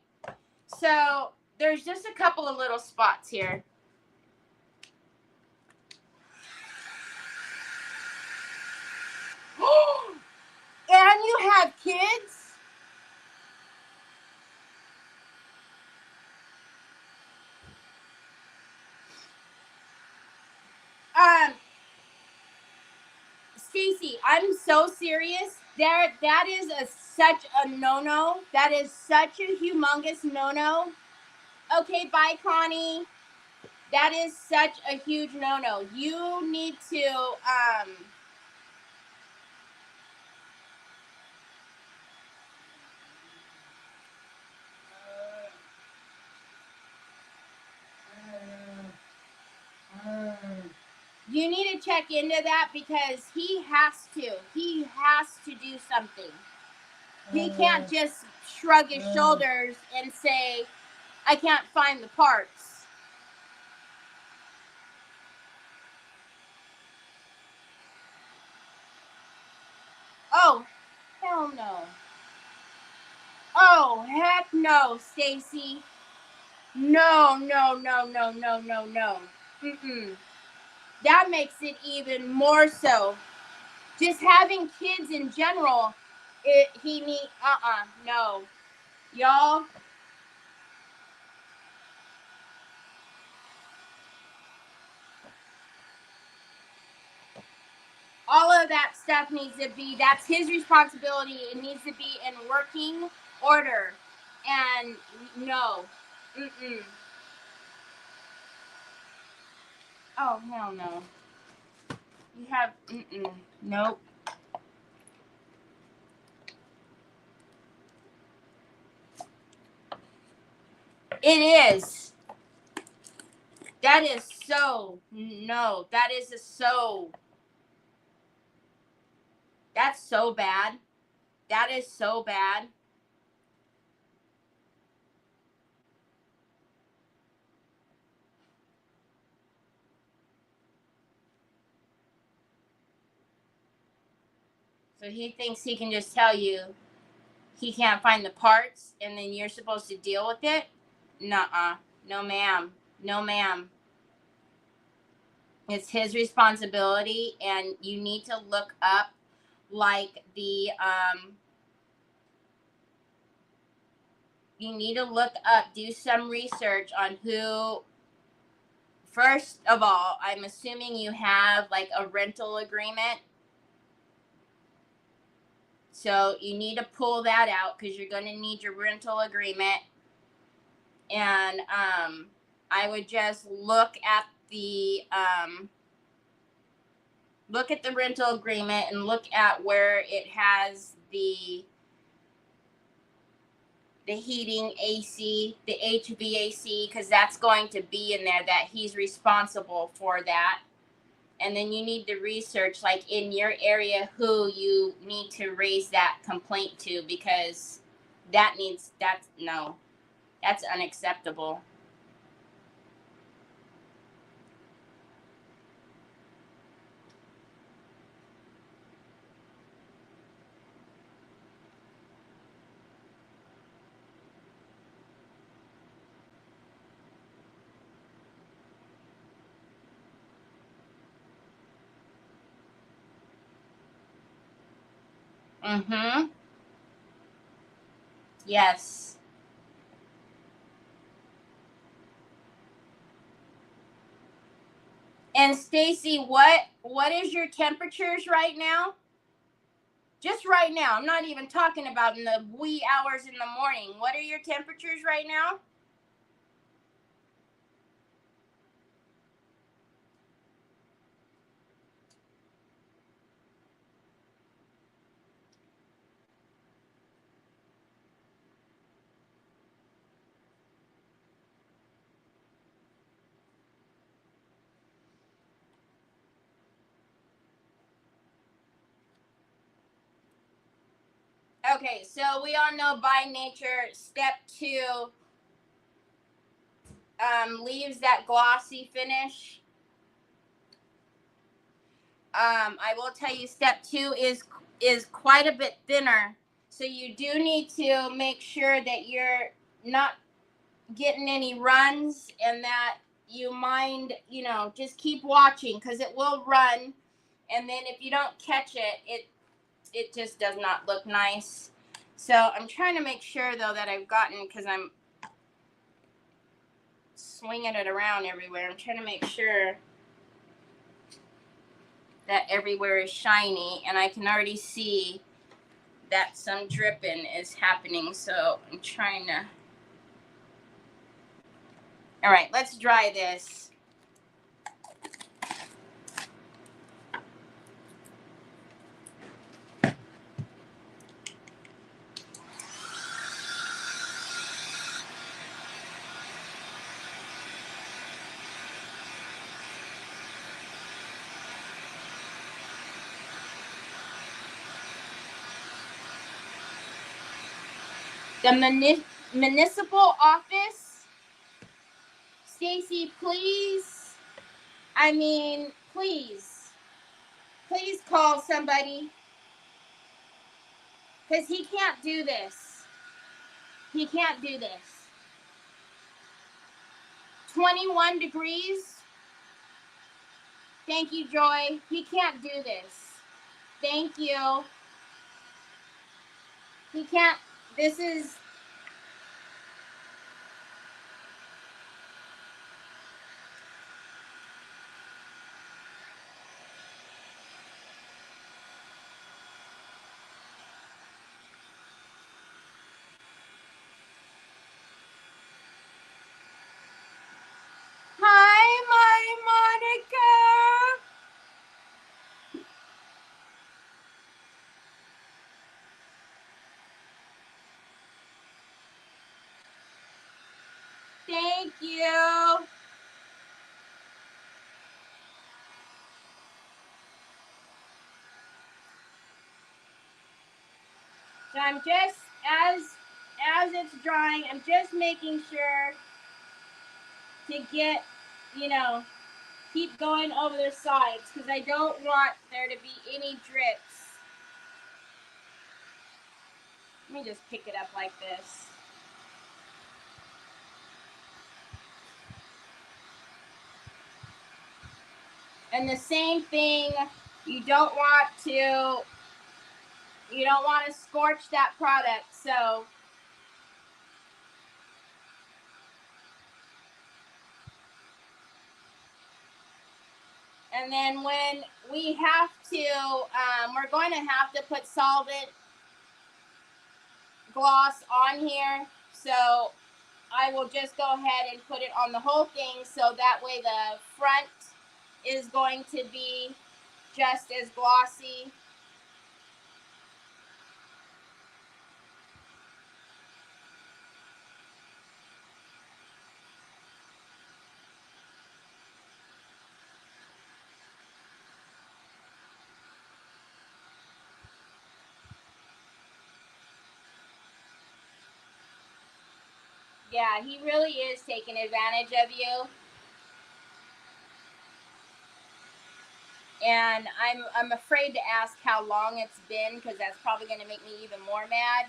so there's just a couple of little spots here. And you have kids? Stacy, I'm so serious. That is such a no-no. That is such a humongous no-no. Okay, bye, Connie. That is such a huge no-no. You need to you need to check into that because he has to do something. He can't just shrug his shoulders and say, I can't find the parts. Oh, hell no. Oh, heck no, Stacy. No, no, no, no, no, no, no. Mm-mm. That makes it even more so. Just having kids in general, no. Y'all, all of that stuff needs to be, that's his responsibility. It needs to be in working order. And no. Mm-mm. Oh, hell no. You have, nope. It is. That is so, no. That's so bad. That is so bad. So he thinks he can just tell you he can't find the parts and then you're supposed to deal with it? Nuh-uh. No, ma'am. No, ma'am. It's his responsibility, and you need to look up like the you need to look up, do some research on who. First of all, I'm assuming you have like a rental agreement. So you need to pull that out because you're going to need your rental agreement. And I would just look at the rental agreement and look at where it has the heating, AC, the HVAC, because that's going to be in there, that he's responsible for that. And then you need to research, like in your area, who you need to raise that complaint to, because that's unacceptable. Mm-hmm. Yes. And Stacy, what is your temperatures right now? Just right now. I'm not even talking about in the wee hours in the morning. What are your temperatures right now? Okay, so we all know by nature, step 2 leaves that glossy finish. I will tell you, step 2 is quite a bit thinner. So you do need to make sure that you're not getting any runs and that you mind, just keep watching because it will run. And then if you don't catch it, it just does not look nice. So I'm trying to make sure though that I've gotten, because I'm swinging it around everywhere. I'm trying to make sure that everywhere is shiny, and I can already see that some dripping is happening. So I'm trying to. All right, let's dry this. The municipal office, Stacy, please. I mean, please call somebody, because he can't do this. He can't do this. 21 degrees. Thank you, Joy. He can't do this. Thank you. He can't. This is. Hi, my Monica. Thank you. So I'm just, as it's drying, I'm just making sure to get, keep going over the sides, because I don't want there to be any drips. Let me just pick it up like this. And the same thing, you don't want to scorch that product. So and then when we have to, we're going to have to put solvent gloss on here. So I will just go ahead and put it on the whole thing, so that way the front is going to be just as glossy. Yeah, he really is taking advantage of you. And I'm afraid to ask how long it's been, because that's probably going to make me even more mad.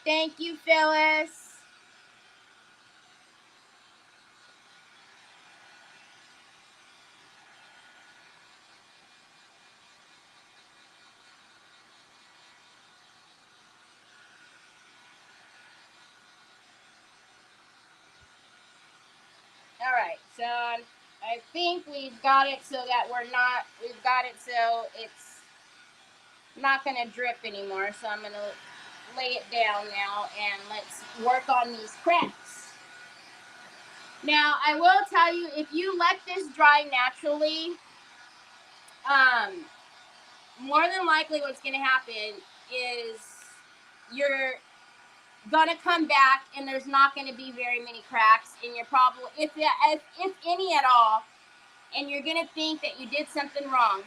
Thank you, Phyllis. So I think we've got it so that we've got it so it's not going to drip anymore. So I'm going to lay it down now and let's work on these cracks. Now, I will tell you, if you let this dry naturally, more than likely what's going to happen is you're going to come back and there's not going to be very many cracks, and you're probably, if any at all, and you're going to think that you did something wrong.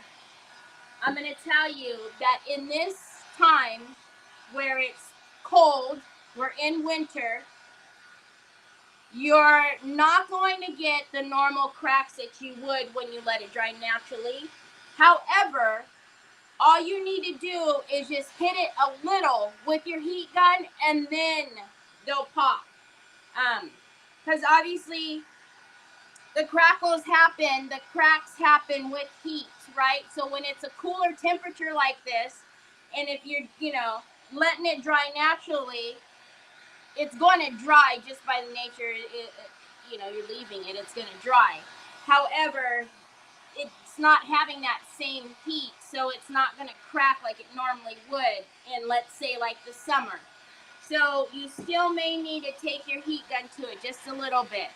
I'm going to tell you that in this time where it's cold, we're in winter, you're not going to get the normal cracks that you would when you let it dry naturally. However, all you need to do is just hit it a little with your heat gun and then they'll pop. Because obviously the cracks happen with heat, right? So when it's a cooler temperature like this, and if you're, letting it dry naturally, it's going to dry just by the nature, you're leaving it, it's going to dry. However, it's not having that same heat, so it's not going to crack like it normally would in, let's say, like the summer. So you still may need to take your heat gun to it just a little bit.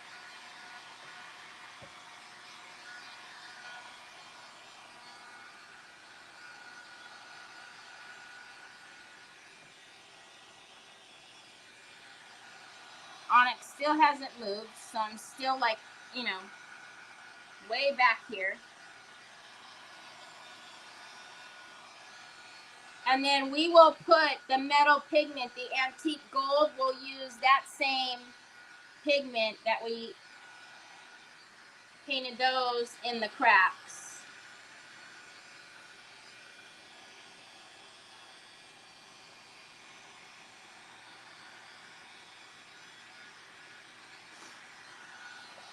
Onyx still hasn't moved, so I'm still like, way back here. And then we will put the metal pigment, the antique gold, we'll use that same pigment that we painted those in the cracks.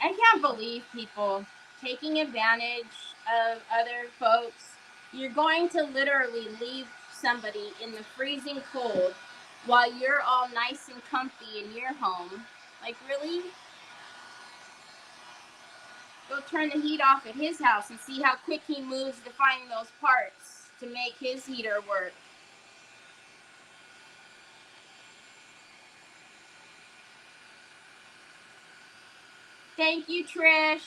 I can't believe people taking advantage of other folks. You're going to literally leave somebody in the freezing cold while you're all nice and comfy in your home. Like, really? Go turn the heat off at his house and see how quick he moves to find those parts to make his heater work. Thank you, Trish.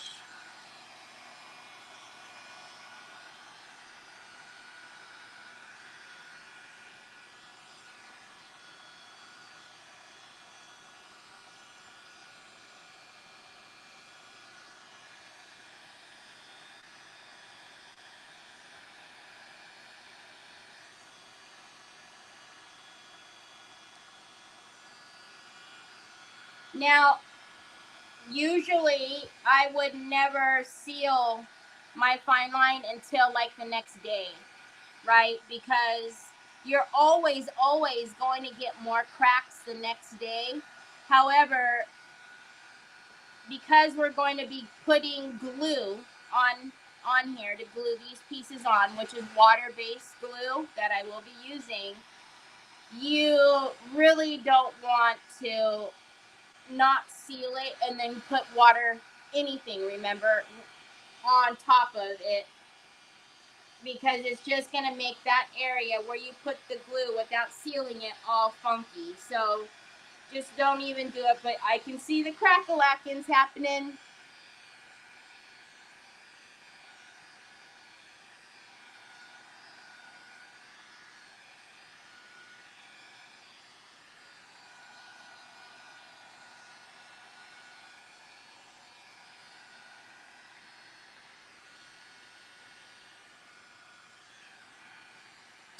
Now, usually I would never seal my fine line until like the next day, right? Because you're always going to get more cracks the next day. However, because we're going to be putting glue on here to glue these pieces on, which is water-based glue that I will be using, you really don't want to not seal it and then put water, anything, remember, on top of it, because it's just going to make that area where you put the glue without sealing it all funky. So just don't even do it. But I can see the crackalackins happening.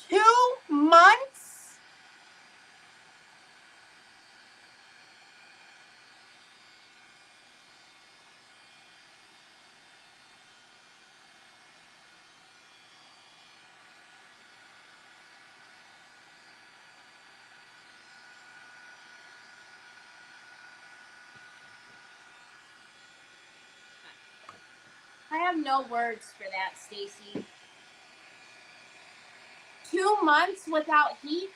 Two months? I have no words for that, Stacy. 2 months without heat?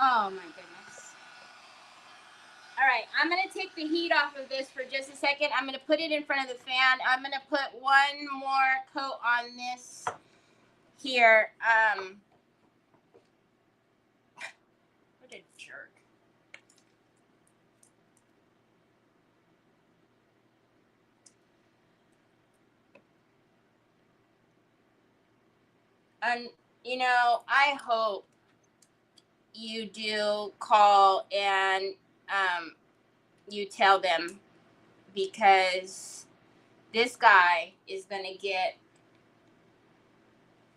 Oh my goodness. All right, I'm going to take the heat off of this for just a second. I'm going to put it in front of the fan. I'm going to put one more coat on this here. What a jerk. And, you know, I hope you do call and you tell them, because this guy is going to get,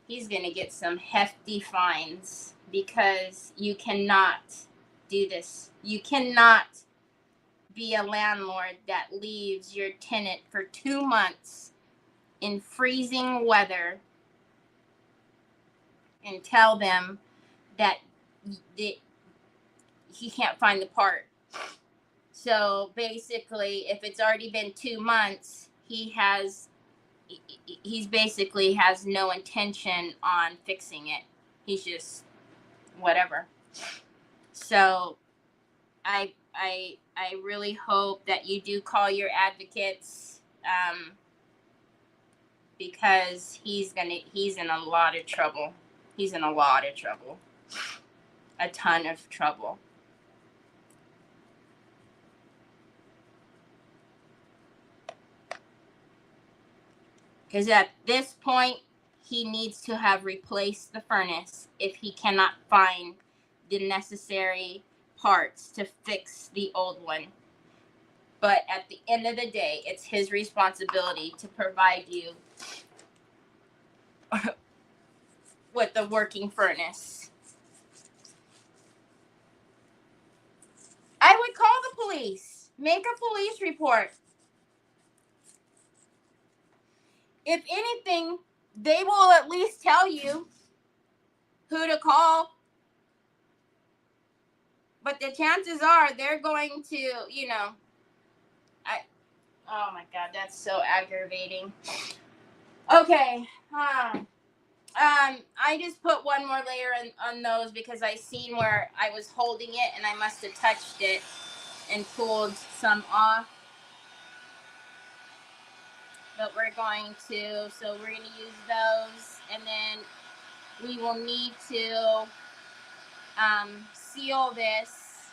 he's going to get some hefty fines, because you cannot do this. You cannot be a landlord that leaves your tenant for 2 months in freezing weather and tell them that he can't find the part. So basically, if it's already been 2 months, he's basically has no intention on fixing it. He's just whatever. So I really hope that you do call your advocates, because he's in a lot of trouble. He's in a lot of trouble. A ton of trouble. Because at this point, he needs to have replaced the furnace if he cannot find the necessary parts to fix the old one. But at the end of the day, it's his responsibility to provide you with the working furnace. I would call the police. Make a police report. If anything, they will at least tell you who to call. But the chances are they're going to, you know, oh my God, that's so aggravating. Okay. I just put one more layer on those because I seen where I was holding it and I must have touched it and pulled some off. But we're going to use those, and then we will need to seal this,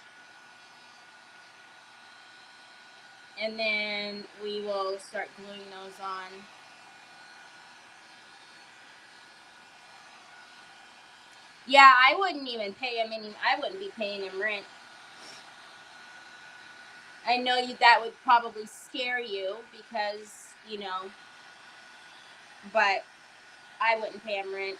and then we will start gluing those on. Yeah, I wouldn't even pay him I wouldn't be paying him rent. I know that would probably scare you because, you know, but I wouldn't pay him rent.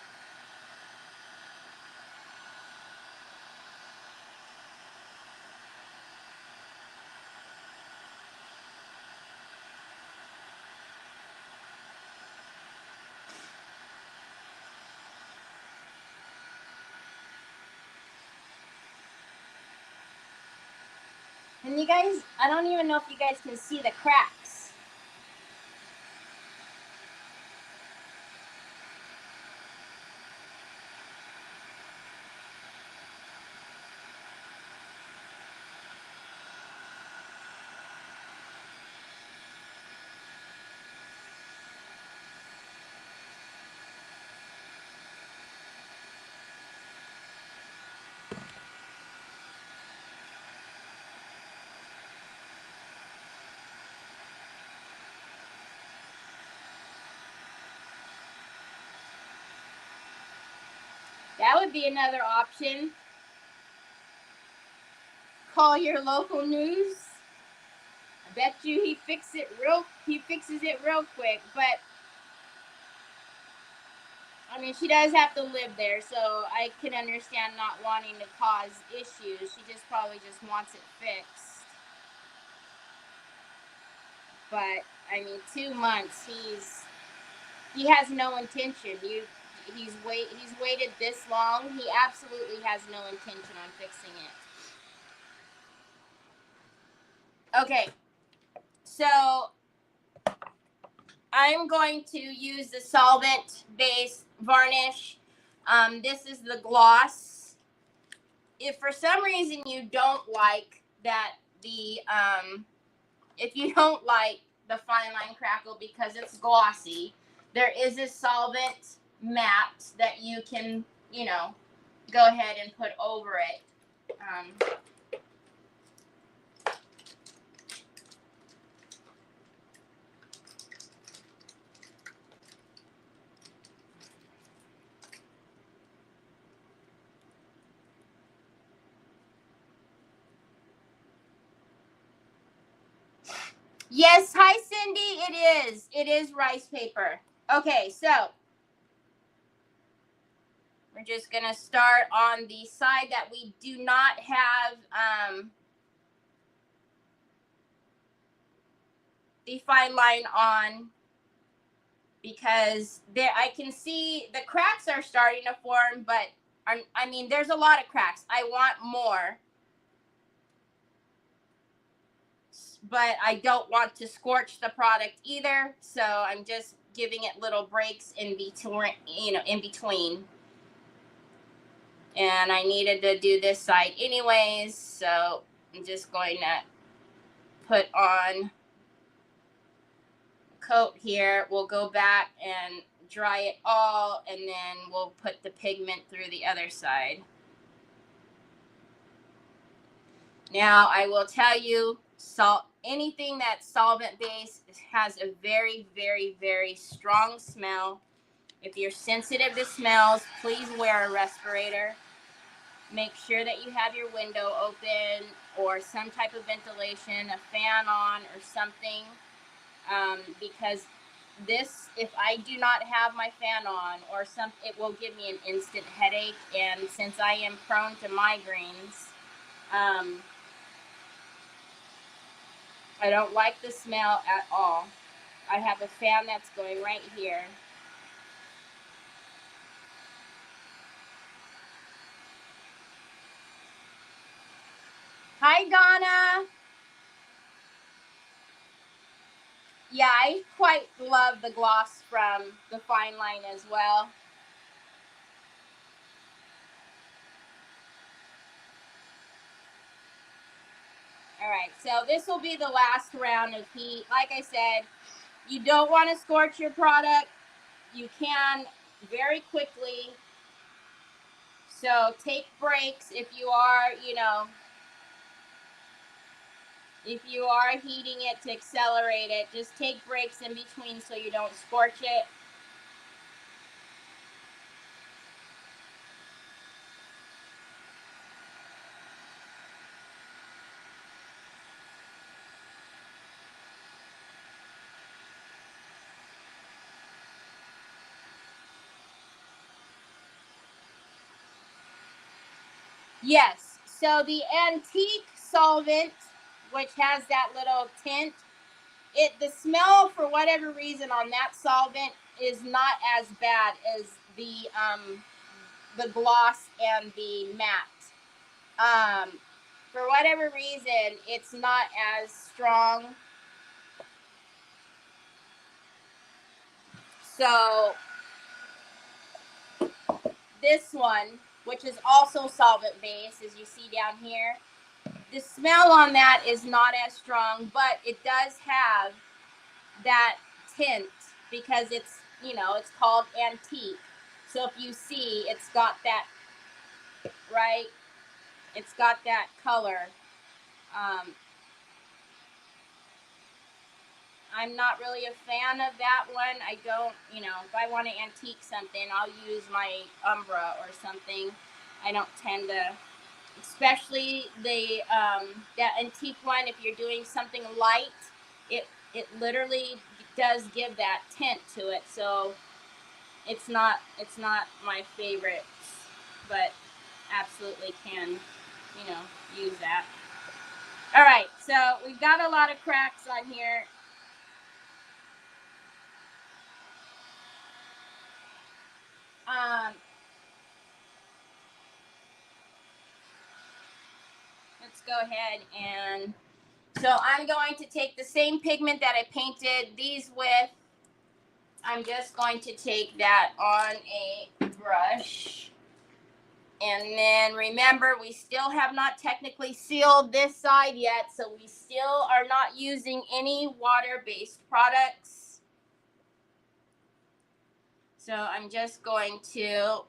And you guys, I don't even know if you guys can see the cracks. That would be another option. Call your local news. I bet you he fixes it real quick. But I mean, she does have to live there, so I can understand not wanting to cause issues. She just probably just wants it fixed. But I mean, 2 months. He has no intention. He's waited this long. He absolutely has no intention on fixing it. Okay, so I'm going to use the solvent-based varnish. This is the gloss. if for some reason you don't like that, if you don't like the fine line crackle because it's glossy, there is a solvent mat that you can, go ahead and put over it. Yes, hi Cindy, it is. It is rice paper. Okay, so we're just gonna start on the side that we do not have the fine line on, because there I can see the cracks are starting to form, but I mean there's a lot of cracks. I want more, but I don't want to scorch the product either, so I'm just giving it little breaks in between, in between. And I needed to do this side anyways, so I'm just going to put on coat here. We'll go back and dry it all, and then we'll put the pigment through the other side. Now I will tell you, anything that's solvent based has a very, very, very strong smell. If you're sensitive to smells, please wear a respirator. Make sure that you have your window open or some type of ventilation, a fan on or something, because this, if I do not have my fan on or it will give me an instant headache. And since I am prone to migraines, I don't like the smell at all. I have a fan that's going right here. Hi, Donna. Yeah, I quite love the gloss from the fine line as well. All right, so this will be the last round of heat. Like I said, you don't want to scorch your product. You can very quickly. So take breaks if you are, if you are heating it to accelerate it. Just take breaks in between so you don't scorch it. Yes, so the antique solvent, which has that little tint, the smell for whatever reason on that solvent is not as bad as the gloss and the matte. For whatever reason, it's not as strong. So this one, which is also solvent based, as you see down here, the smell on that is not as strong, but it does have that tint because it's, it's called antique. So if you see, it's got that, right? It's got that color. I'm not really a fan of that one. I don't, if I want to antique something, I'll use my Umbra or something. I don't tend to, especially that antique one, if you're doing something light, it literally does give that tint to it. So it's not my favorite, but absolutely can, use that. All right, so we've got a lot of cracks on here. Let's go ahead and, so I'm going to take the same pigment that I painted these with. I'm just going to take that on a brush. And then remember, we still have not technically sealed this side yet, so we still are not using any water-based products. So I'm just going to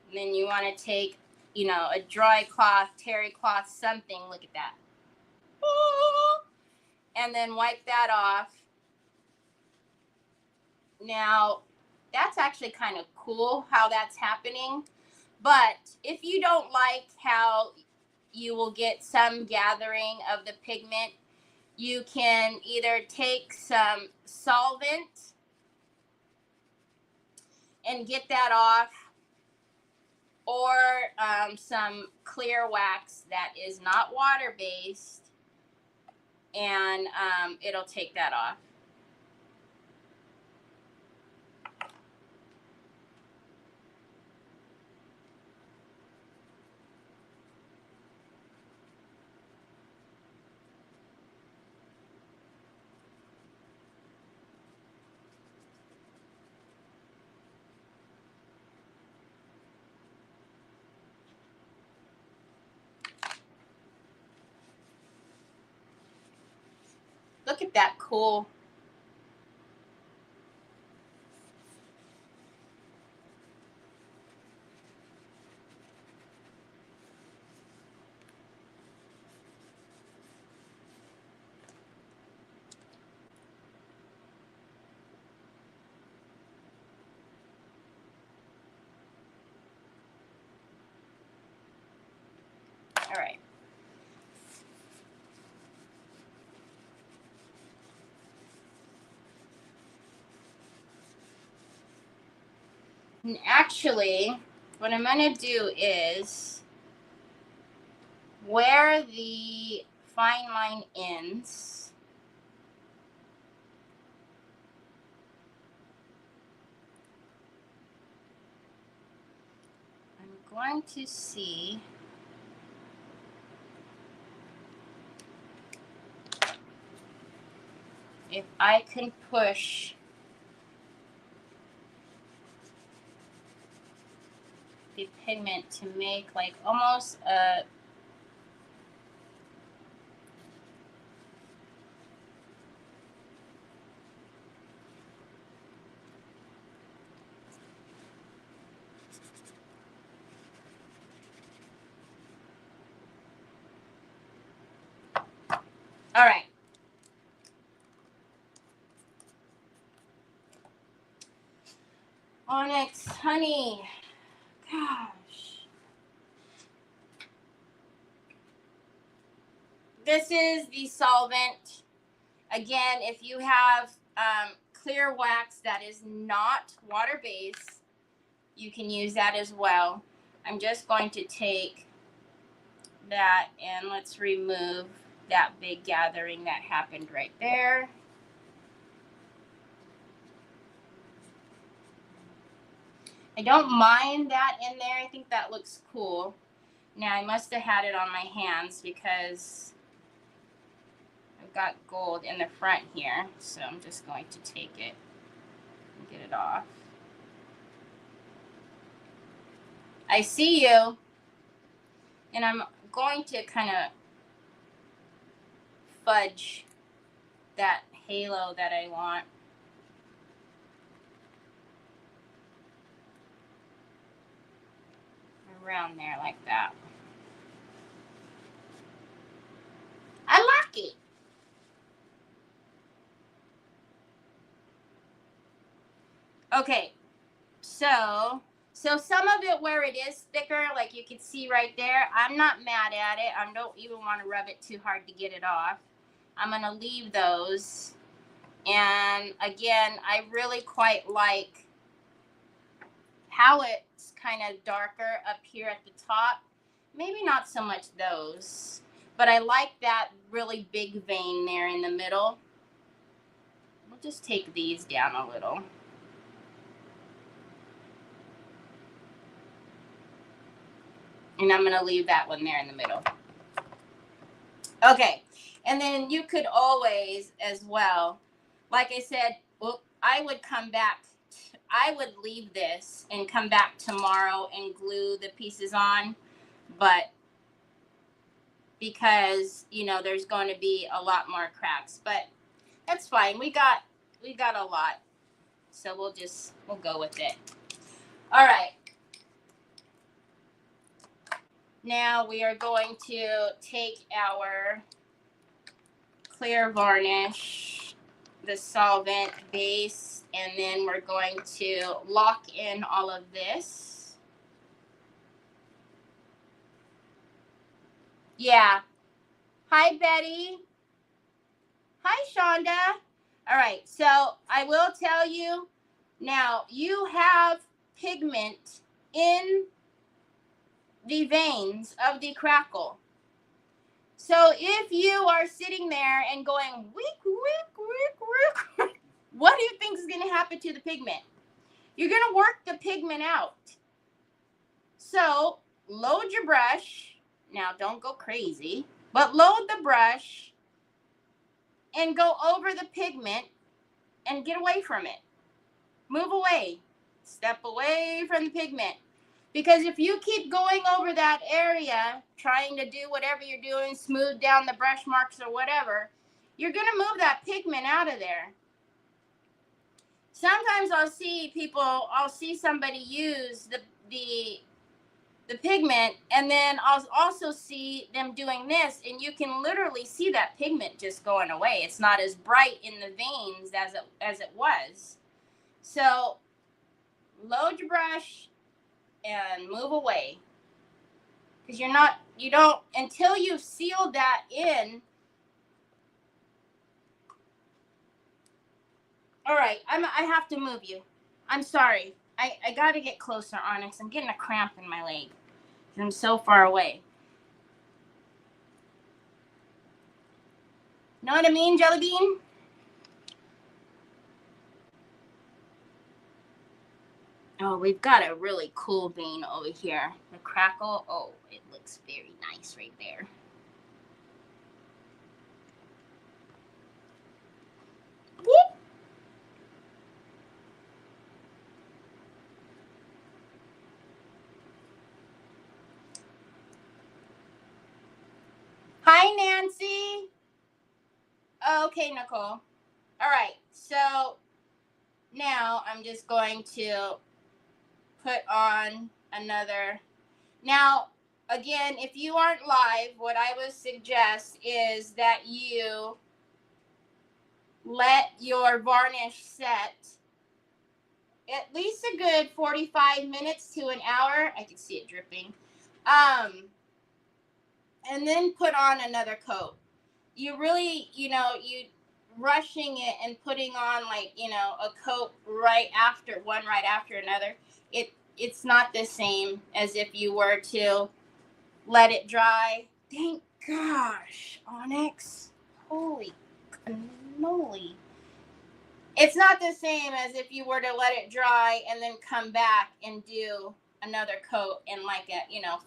And then you want to take, you know, a dry cloth, terry cloth, something. Look at that. And then wipe that off. Now, that's actually kind of cool how that's happening. But if you don't like how you will get some gathering of the pigment, you can either take some solvent and get that off, or some clear wax that is not water-based, and it'll take that off. Look at that cool. All right. And actually, what I'm going to do is where the fine line ends, I'm going to see if I can push the pigment to make like almost a all right. Onyx, honey. Gosh. This is the solvent. Again, if you have clear wax that is not water-based, you can use that as well. I'm just going to take that and let's remove that big gathering that happened right there. I don't mind that in there. I think that looks cool. Now, I must have had it on my hands because I've got gold in the front here. So I'm just going to take it and get it off. I see you. And I'm going to kind of fudge that halo that I want. Around there like that. I like it. Okay, so So some of it where it is thicker, like you can see right there, I'm not mad at it. I don't even want to rub it too hard to get it off. I'm going to leave those. And again, I really quite like how it's kind of darker up here at the top. Maybe not so much those, but I like that really big vein there in the middle. We'll just take these down a little. And I'm going to leave that one there in the middle. Okay. And then you could always, as well, like I said, well, I would come back. I would leave this and come back tomorrow and glue the pieces on. But because, you know, there's going to be a lot more cracks. But that's fine. We got a lot. So we'll go with it. All right. Now we are going to take our clear varnish, the solvent base, and then we're going to lock in all of this. Yeah. Hi, Betty. Hi, Shonda. All right, so I will tell you now, you have pigment in the veins of the crackle. So if you are sitting there and going, wick, wick, wick, wick, what do you think is going to happen to the pigment? You're going to work the pigment out. So load your brush. Now, don't go crazy, but load the brush and go over the pigment and get away from it. Move away. Step away from the pigment. Because if you keep going over that area, trying to do whatever you're doing, smooth down the brush marks or whatever, you're going to move that pigment out of there. Sometimes I'll see somebody use the pigment, and then I'll also see them doing this, and you can literally see that pigment just going away. It's not as bright in the veins as it was. So load your brush and move away, because you don't until you've sealed that in. All right, I have to move you. I'm sorry. I got to get closer, Onyx. I'm getting a cramp in my leg. I'm so far away. Know what I mean, Jelly Bean? Oh, we've got a really cool vein over here. The crackle. Oh, it looks very nice right there. Whoop. Hi, Nancy. Okay, Nicole. All right, so now I'm just going to put on another. Now, again, if you aren't live, what I would suggest is that you let your varnish set at least a good 45 minutes to an hour. I can see it dripping. And then put on another coat. You really, you rushing it and putting on a coat right after another. It's not the same as if you were to let it dry. Thank gosh, Onyx. Holy cannoli. It's not the same as if you were to let it dry and then come back and do another coat in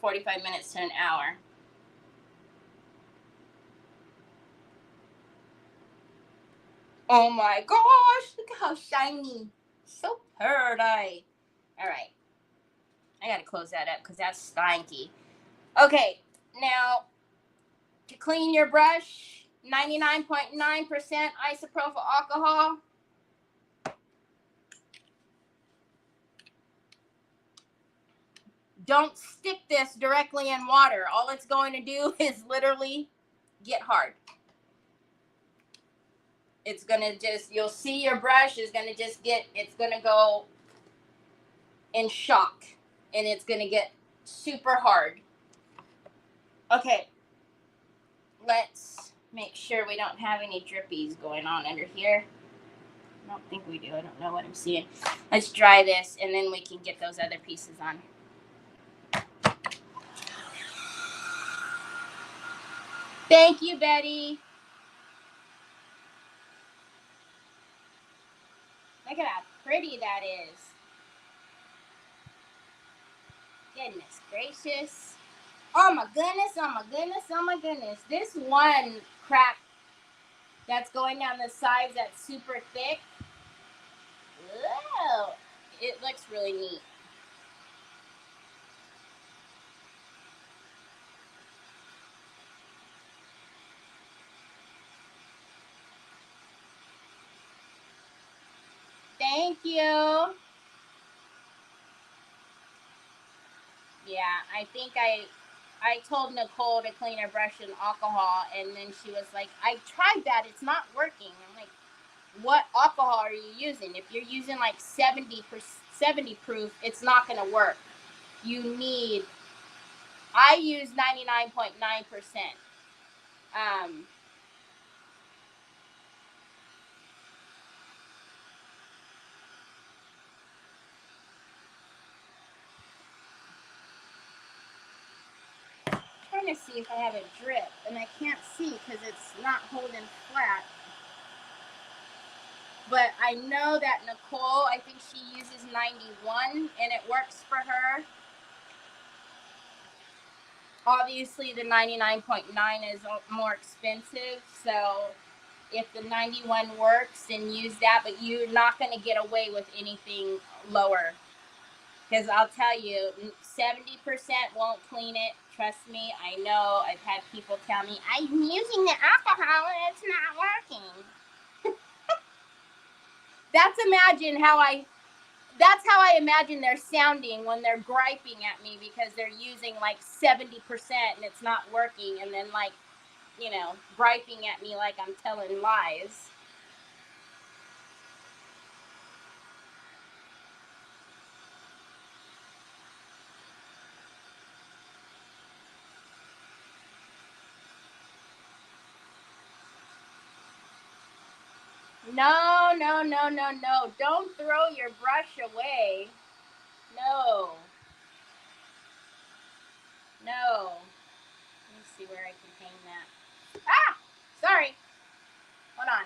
45 minutes to an hour. Oh my gosh, look at how shiny. So pretty. All right. I got to close that up because that's stanky. Okay, now to clean your brush, 99.9% isopropyl alcohol. Don't stick this directly in water. All it's going to do is literally get hard. It's going to you'll see your brush is going to it's going to go in shock. and it's going to get super hard. Okay, let's make sure we don't have any drippies going on under here. I don't think we do. I don't know what I'm seeing. Let's dry this, and then we can get those other pieces on. Thank you, Betty. Look at how pretty that is. Goodness gracious. Oh my goodness, oh my goodness, oh my goodness. This one crack that's going down the sides that's super thick. Whoa. It looks really neat. Thank you. Yeah, I think I told Nicole to clean her brush in alcohol, and then she was like, I tried that, it's not working. I'm like, what alcohol are you using? If you're using like 70 proof, it's not going to work. You need, I use 99.9%. Trying to see if I have a drip, and I can't see because it's not holding flat. But I know that Nicole, I think she uses 91, and it works for her. Obviously, the 99.9 is more expensive, so if the 91 works, then use that, but you're not going to get away with anything lower. Because I'll tell you, 70% won't clean it. Trust me, I know. I've had people tell me, I'm using the alcohol and it's not working. That's how I imagine they're sounding when they're griping at me because they're using like 70% and it's not working, and then like, you know, griping at me like I'm telling lies. No, no, no, no, no. Don't throw your brush away. No. No. Let me see where I can hang that. Ah! Sorry. Hold on.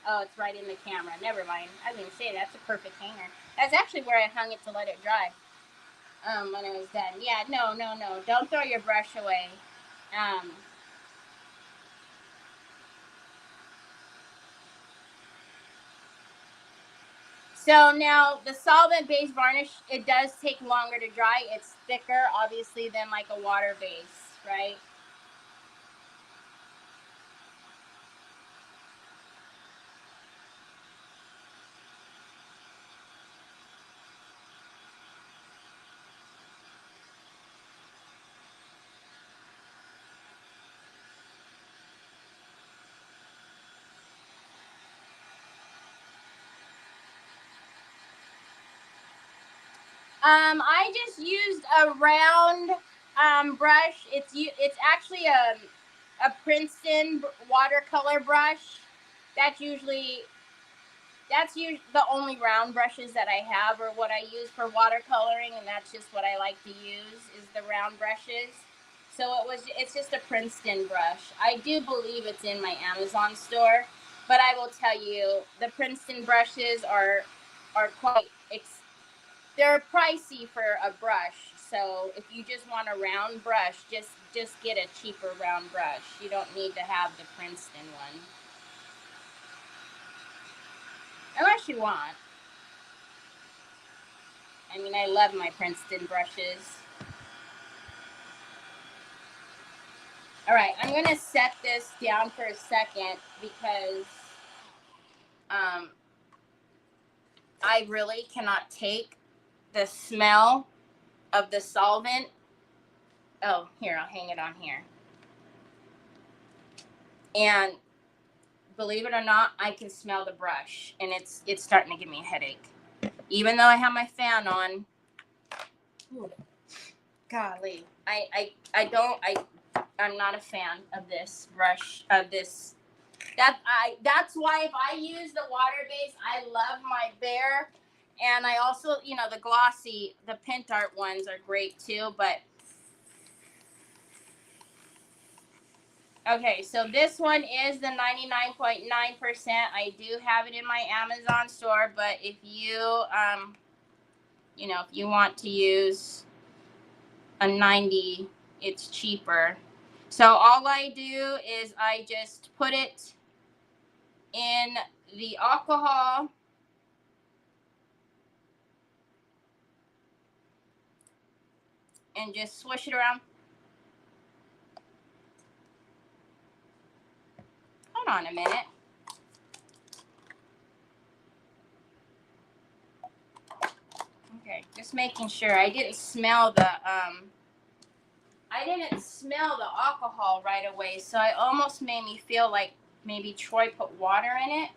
Oh, it's right in the camera. Never mind. I was going to say, that's a perfect hanger. That's actually where I hung it to let it dry. When it was done. Yeah, no, no, no. Don't throw your brush away. So now the solvent-based varnish, it does take longer to dry. It's thicker, obviously, than like a water base, right? I just used a round brush. It's actually a Princeton watercolor brush. That's usually the only round brushes that I have, or what I use for watercoloring, and that's just what I like to use is the round brushes. So it's just a Princeton brush. I do believe it's in my Amazon store, but I will tell you the Princeton brushes are quite they're pricey for a brush. So if you just want a round brush, just get a cheaper round brush. You don't need to have the Princeton one. Unless you want. I mean, I love my Princeton brushes. All right, I'm going to set this down for a second because I really cannot take the smell of the solvent. Oh, here, I'll hang it on here. And believe it or not, I can smell the brush, and it's starting to give me a headache. Even though I have my fan on, Ooh, golly. I'm not a fan of this brush, of this. That's why if I use the water base, I love my Bear. And I also, you know, the glossy, the Pentart ones are great too, but okay, so this one is the 99.9%. I do have it in my Amazon store, but if you, you know, if you want to use a 90, it's cheaper. So all I do is I just put it in the alcohol and just swish it around. Hold on a minute. Okay, just making sure. I didn't smell the alcohol right away, so it almost made me feel like maybe Troy put water in it.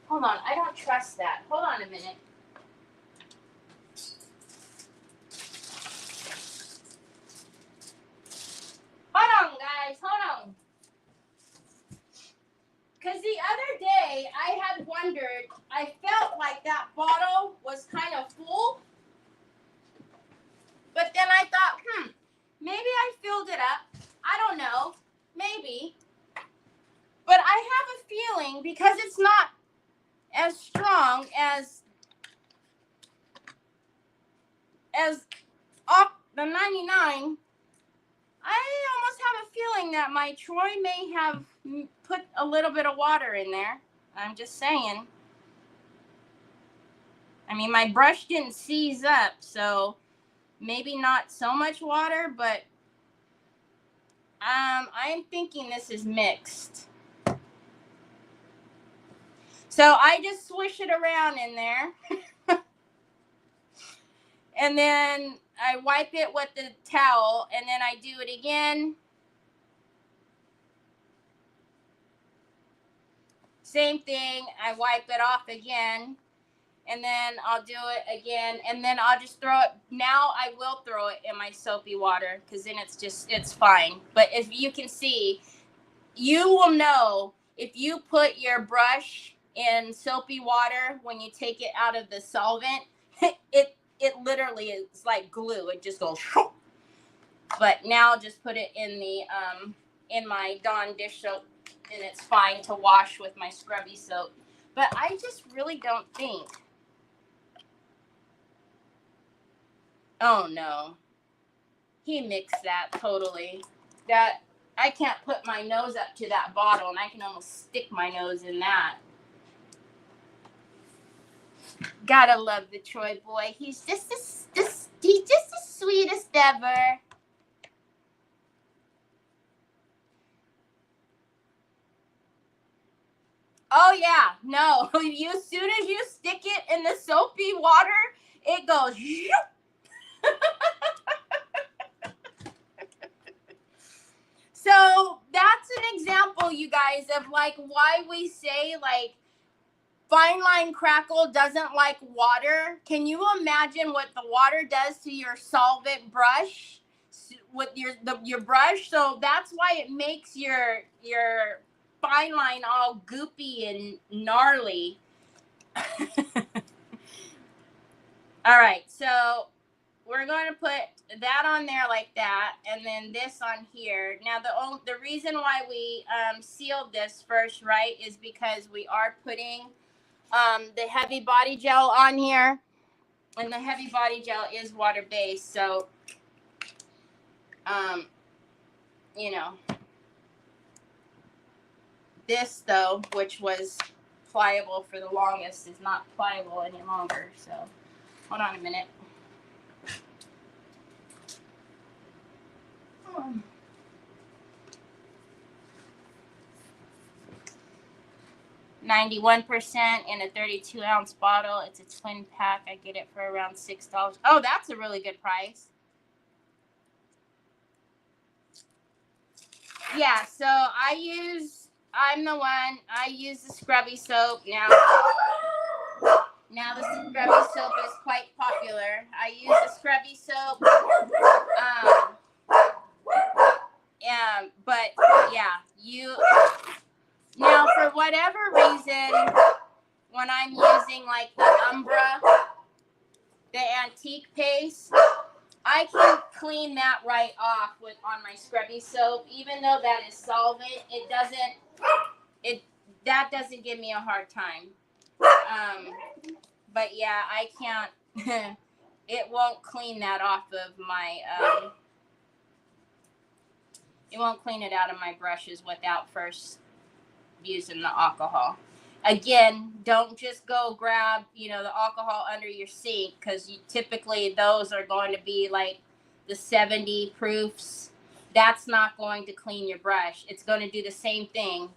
Hold on, I don't trust that. Hold on a minute. Hold on, guys, hold on. Because the other day, I had wondered, I felt like that bottle was kind of full. But then I thought, maybe I filled it up. I don't know. Maybe. But I have a feeling, because it's not as strong as the 99, I almost have a feeling that my Troy may have put a little bit of water in there. I'm just saying. I mean, my brush didn't seize up, so maybe not so much water, but I'm thinking this is mixed. So I just swish it around in there. And then I wipe it with the towel, and then I do it again. Same thing, I wipe it off again, and then I'll do it again, and then I'll just throw it. Now I will throw it in my soapy water, because then it's fine. But if you can see, you will know if you put your brush in soapy water when you take it out of the solvent, it literally is like glue. It just goes. But now I'll just put it in the in my Dawn dish soap, and it's fine to wash with my scrubby soap. But I just really don't think. Oh no, he mixed that totally. That I can't put my nose up to that bottle, and I can almost stick my nose in that. Gotta love the Troy boy. He's just the sweetest ever. Oh yeah, no. As soon as you stick it in the soapy water, it goes. So that's an example, you guys, of like why we say like fine line crackle doesn't like water. Can you imagine what the water does to your solvent brush with your brush? So that's why it makes your fine line all goopy and gnarly. All right, so we're going to put that on there like that, and then this on here. Now, the reason why we sealed this first, right, is because we are putting the heavy body gel on here, and the heavy body gel is water-based, so, you know, this, though, which was pliable for the longest, is not pliable any longer, so hold on a minute. 91% in a 32-ounce bottle. It's a twin pack. I get it for around $6. Oh, that's a really good price. Yeah, so I use the scrubby soap. Now the scrubby soap is quite popular. I use the scrubby soap. But yeah, now for whatever reason, when I'm using like the Umbra, the antique paste, I can clean that right off on my scrubby soap. Even though that is solvent, that doesn't give me a hard time. But yeah, I can't. It won't clean that off of my. It won't clean it out of my brushes without first using the alcohol. Again, don't just go grab, the alcohol under your sink, because typically those are going to be like the 70 proofs. That's not going to clean your brush. It's going to do the same thing.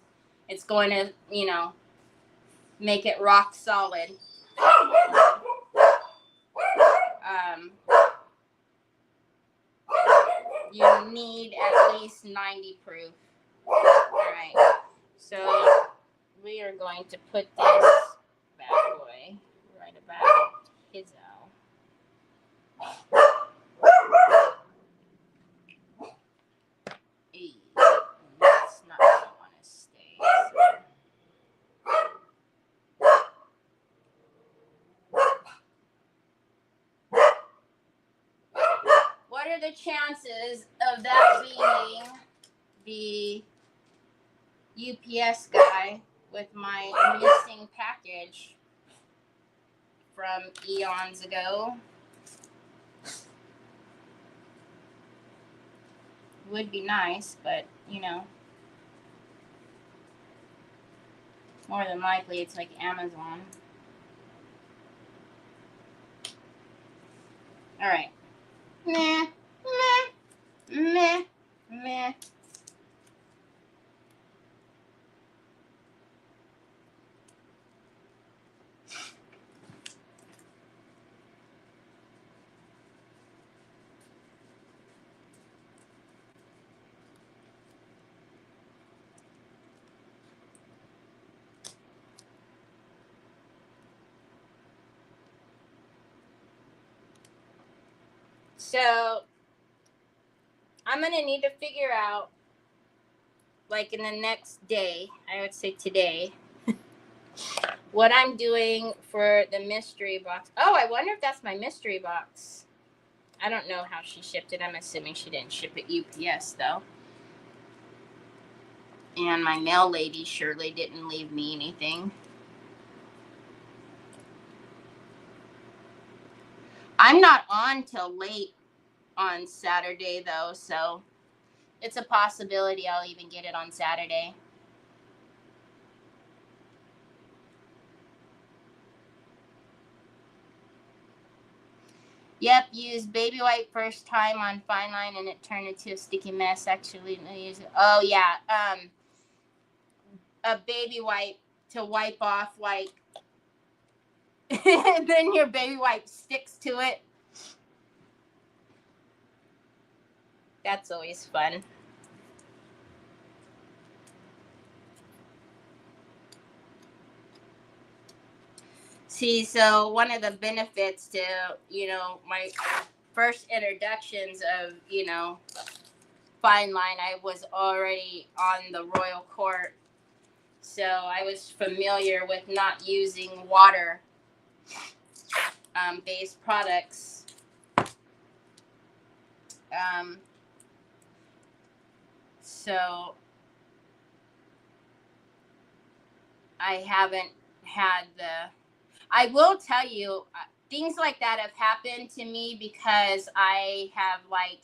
It's going to, make it rock solid. You need at least 90 proof. All right. So we are going to put this bad boy right about his That's not where I want to stay. What are the chances of that being the UPS guy with my missing package from eons ago? Would be nice, but more than likely it's like Amazon. All right. Meh, meh, meh, meh. So I'm going to need to figure out, like in the next day, I would say today, what I'm doing for the mystery box. Oh, I wonder if that's my mystery box. I don't know how she shipped it. I'm assuming she didn't ship it UPS, though. And my mail lady surely didn't leave me anything. I'm not on till late on Saturday, though, so it's a possibility I'll even get it on Saturday. Yep, used baby wipe first time on fine line and it turned into a sticky mess. Actually, oh yeah, a baby wipe to wipe off, like, then your baby wipe sticks to it. That's always fun. See, so one of the benefits to, my first introductions of, fine line, I was already on the Royal Court. So I was familiar with not using water based products. So I haven't had I will tell you, things like that have happened to me because I have, like,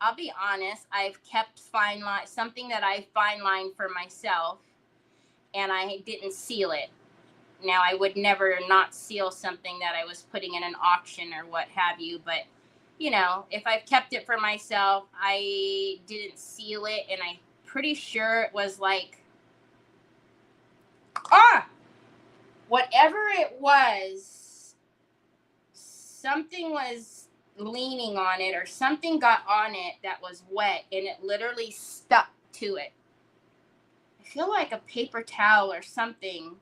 I'll be honest, I've kept fine line, something that I fine lined for myself, and I didn't seal it. Now, I would never not seal something that I was putting in an auction or what have you, but, if I've kept it for myself, I didn't seal it, and I'm pretty sure it was like, whatever it was, something was leaning on it or something got on it that was wet, and it literally stuck to it. I feel like a paper towel or something,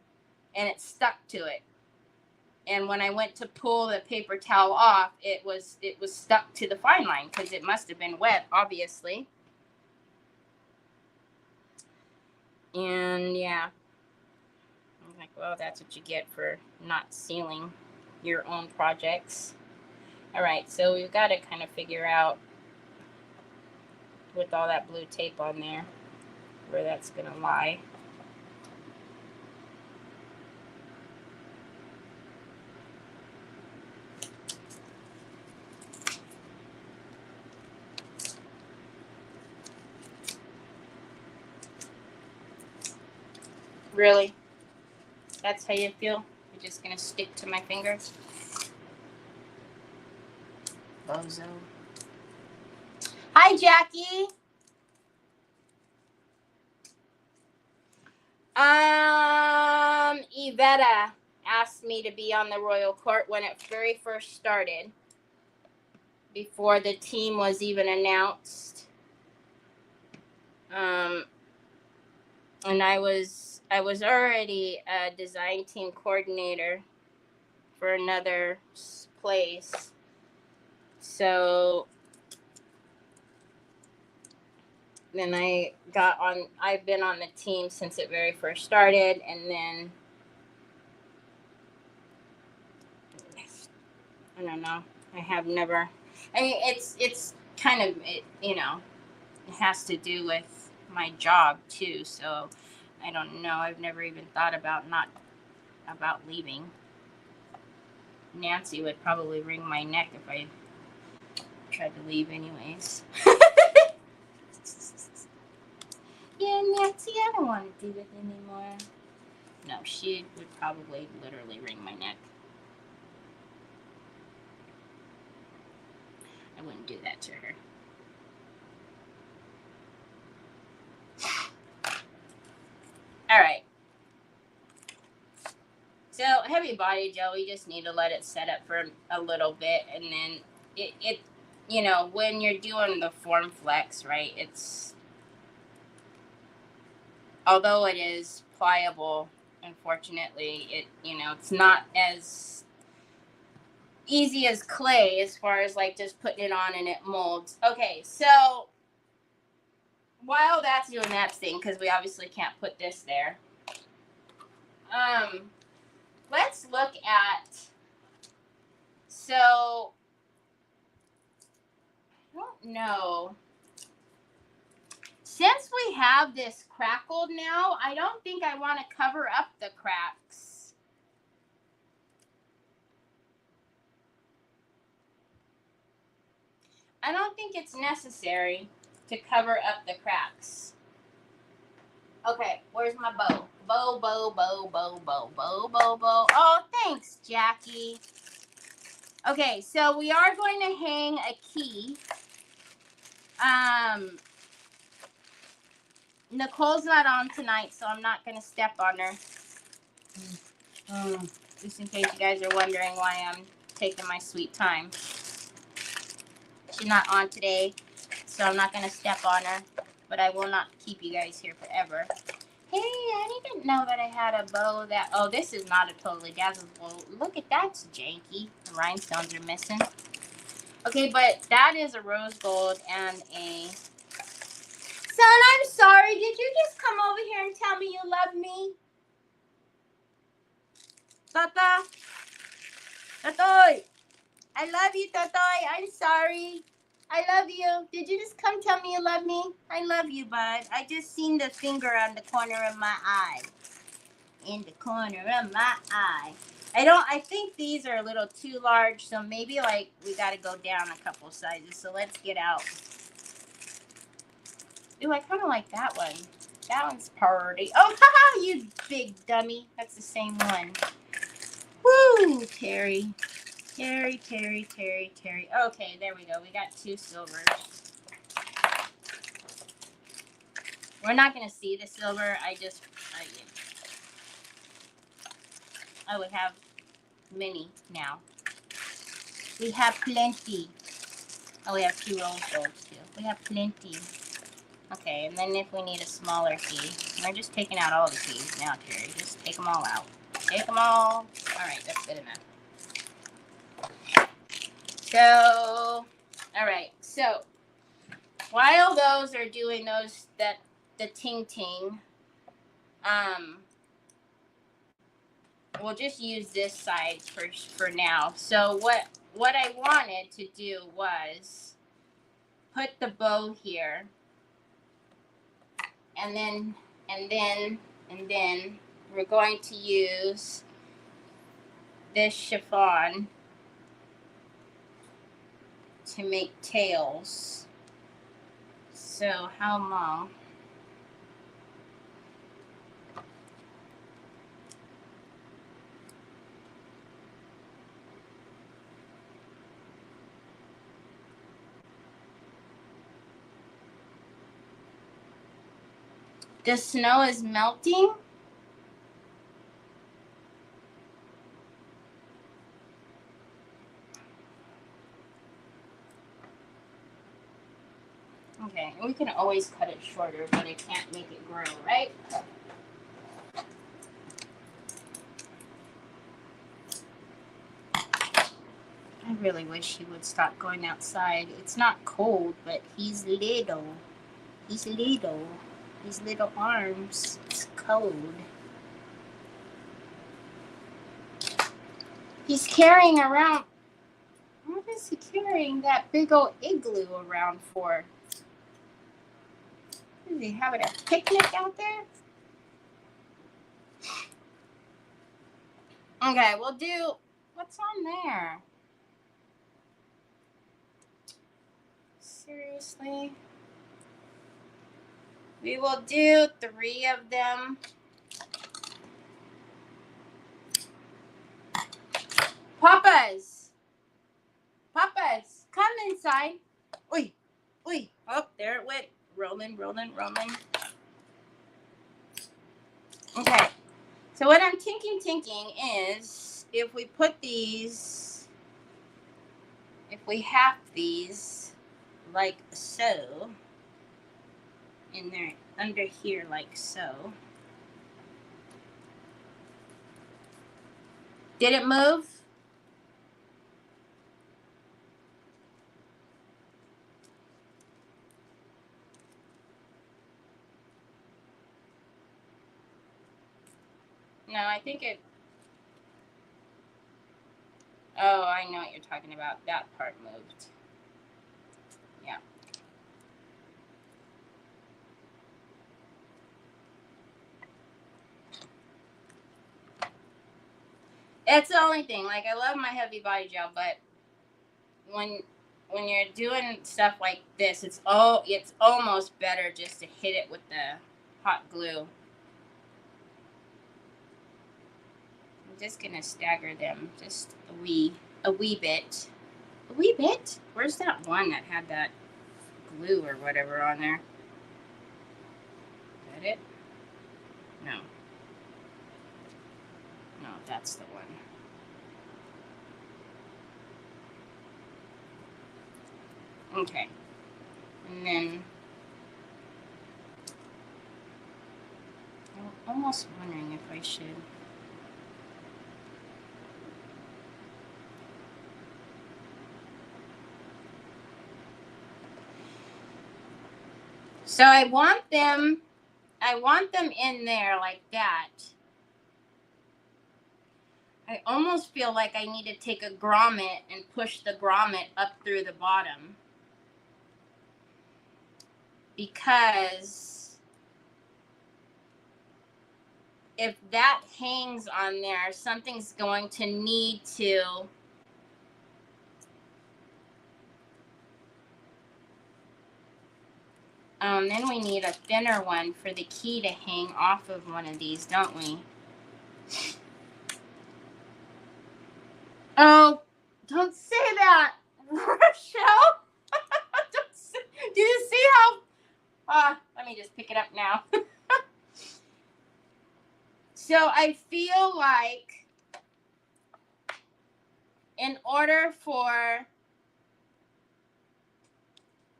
and it stuck to it. And when I went to pull the paper towel off, it was stuck to the fine line because it must have been wet, obviously. And yeah, I'm like, well, that's what you get for not sealing your own projects. All right, so we've got to kind of figure out with all that blue tape on there where that's going to lie. Really? That's how you feel? You're just going to stick to my fingers? Bozo. Hi, Jackie. Yvetta asked me to be on the Royal Court when it very first started, before the team was even announced. And I was already a design team coordinator for another place. So then I've been on the team since it very first started, and then I don't know. I have never. I mean, it's kind of it has to do with my job too. So I don't know. I've never even thought about leaving. Nancy would probably wring my neck if I tried to leave anyways. Yeah, Nancy, I don't want to do it anymore. No, she would probably literally wring my neck. I wouldn't do that to her. All right. So heavy body gel, we just need to let it set up for a little bit, and then it when you're doing the form flex, right, it's, although it is pliable, unfortunately, it's not as easy as clay as far as like just putting it on and it molds. Okay, so while that's doing that thing, because we obviously can't put this there, let's look at, so I don't know, since we have this crackled now, I don't think I want to cover up the cracks. I don't think it's necessary to cover up the cracks. Okay, where's my bow? Bow. Oh, thanks, Jackie. Okay, so we are going to hang a key. Nicole's not on tonight, so I'm not going to step on her. Just in case you guys are wondering why I'm taking my sweet time. She's not on today, so I'm not going to step on her. But I will not keep you guys here forever. Hey, I didn't know that I had a bow that... Oh, this is not a totally dazzled bow. Look at that, it's janky. The rhinestones are missing. Okay, but that is a rose gold and a... Son, I'm sorry. Did you just come over here and tell me you love me? Tata? Tatoy! I love you, Tatoy. I'm sorry. I love you. Did you just come tell me you love me? I love you, bud. I just seen the finger on the corner of my eye. In the corner of my eye. I think these are a little too large, so maybe like we gotta go down a couple sizes. So let's get out. Ooh, I kind of like that one. That one's pretty. Oh, haha, you big dummy. That's the same one. Woo, Terry. Terry. Okay, there we go. We got 2 silvers. We're not going to see the silver. Oh, we have many now. We have plenty. Oh, we have 2 rose golds too. We have plenty. Okay, and then if we need a smaller key, we're just taking out all the keys now, Terry. Just take them all out. Take them all. All right, that's good enough. So, all right. So, while those are doing the ting, we'll just use this side for now. So what I wanted to do was put the bow here, and then we're going to use this chiffon to make tails. So how long? The snow is melting. Okay, we can always cut it shorter, but I can't make it grow, right? I really wish he would stop going outside. It's not cold, but he's little. He's little. His little arms. It's cold. He's carrying around. What is he carrying that big old igloo around for? Is he having a picnic out there? Okay, we'll do. What's on there? Seriously? We will do 3 of them. Papas! Papas! Come inside. Oi! Oi! Oh, there it went. Rolling. Okay. So what I'm thinking is if we put these, if we have these like so, in there, under here like so. Did it move? No, I think it. Oh, I know what you're talking about. That part moved. Yeah. It's the only thing. Like, I love my heavy body gel, but when you're doing stuff like this, it's almost better just to hit it with the hot glue. I'm just gonna stagger them just a wee bit. A wee bit? Where's that one that had that glue or whatever on there? Is that it? No. No, that's the one. Okay. And then I'm almost wondering if I should. So I want them in there like that. I almost feel like I need to take a grommet and push the grommet up through the bottom. Because if that hangs on there, something's going to need to then we need a thinner one for the key to hang off of one of these, don't we? Oh, don't say that, Rochelle. Do you see how? Let me just pick it up now. So I feel like in order for,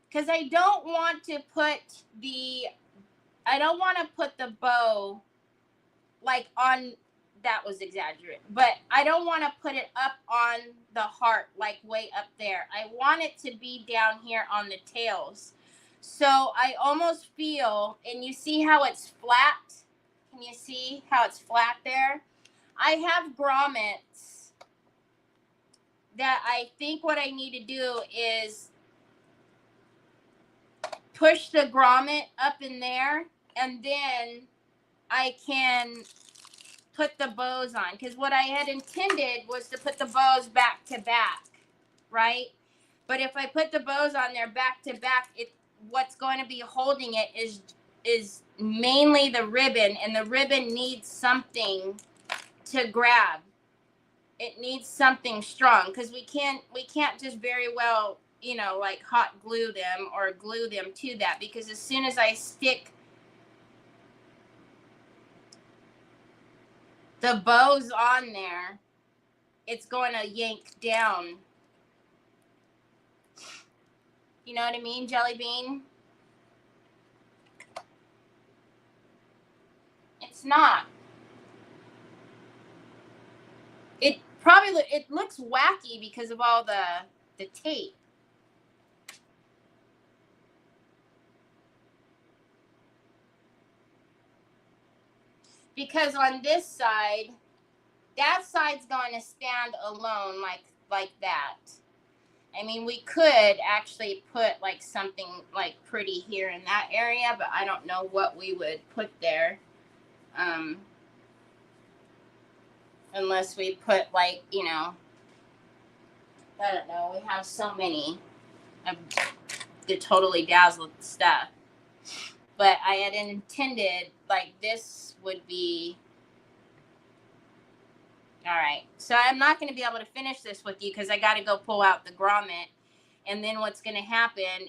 because I don't want to put the bow like on that was exaggerated. But I don't want to put it up on the heart, like way up there. I want it to be down here on the tails. So I almost feel, and you see how it's flat? Can you see how it's flat there? I have grommets that I think what I need to do is push the grommet up in there, and then I can put the bows on. Because what I had intended was to put the bows back to back, right? But if I put the bows on there back to back, what's going to be holding it is mainly the ribbon, and the ribbon needs something to grab. It needs something strong, because we can't just very well, you know, like hot glue them or glue them to that, because as soon as I stick the bows on there, it's going to yank down. You know what I mean, Jelly Bean? It's not. It looks wacky because of all the tape. Because on this side, that side's going to stand alone like that. I mean, we could actually put like something like pretty here in that area, but I don't know what we would put there. Unless we put like, you know, I don't know. We have so many of the Totally Dazzled stuff. But I had intended like this would be. All right. So I'm not going to be able to finish this with you because I got to go pull out the grommet. And then what's going to happen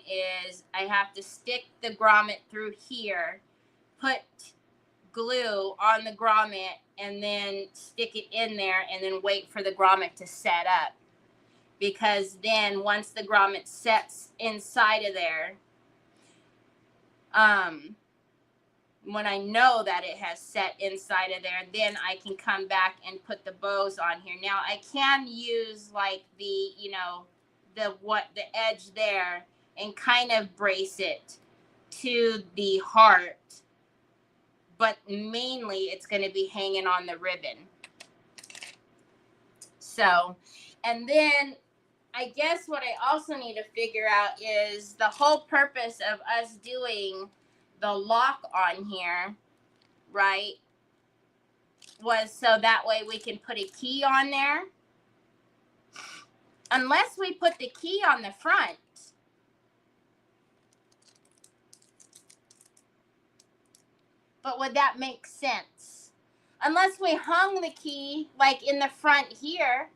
is I have to stick the grommet through here, put glue on the grommet, and then stick it in there, and then wait for the grommet to set up. Because then once the grommet sets inside of there, when I know that it has set inside of there, then I can come back and put the bows on here. Now I can use like the, you know, the edge there and kind of brace it to the heart, but mainly it's going to be hanging on the ribbon. So, and then I guess what I also need to figure out is the whole purpose of us doing the lock on here, right, was so that way we can put a key on there. Unless we put the key on the front. But would that make sense? Unless we hung the key like in the front here.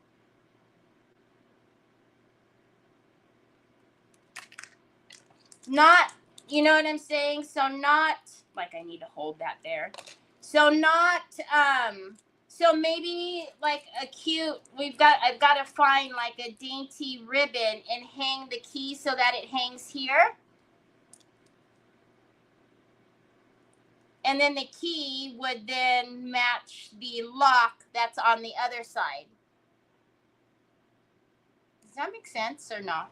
Not, you know what I'm saying? So not, like I need to hold that there. So not, so maybe like a cute, I've got to find like a dainty ribbon and hang the key so that it hangs here. And then the key would then match the lock that's on the other side. Does that make sense or not?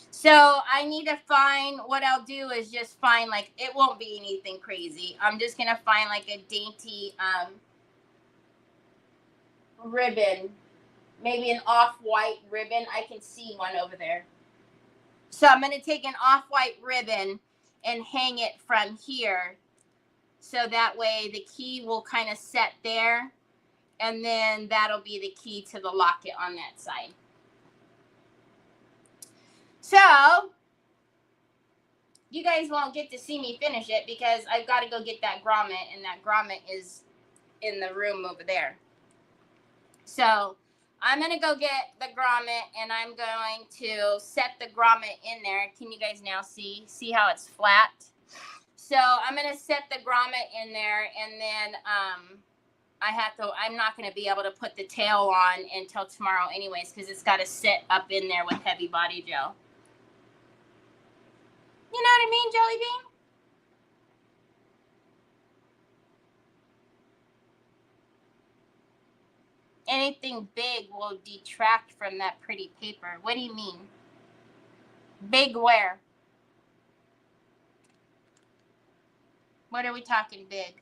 So I need to find, what I'll do is just find like, it won't be anything crazy. I'm just going to find like a dainty ribbon, maybe an off-white ribbon. I can see one over there. So I'm going to take an off-white ribbon and hang it from here. So that way the key will kind of set there. And then that'll be the key to the locket on that side. So you guys won't get to see me finish it because I've got to go get that grommet, and that grommet is in the room over there. So I'm going to go get the grommet, and I'm going to set the grommet in there. Can you guys now see how it's flat? So I'm going to set the grommet in there, and then I'm not going to be able to put the tail on until tomorrow anyways, because it's got to sit up in there with heavy body gel. You know what I mean, Jelly Bean? Anything big will detract from that pretty paper. What do you mean? Big where? What are we talking big?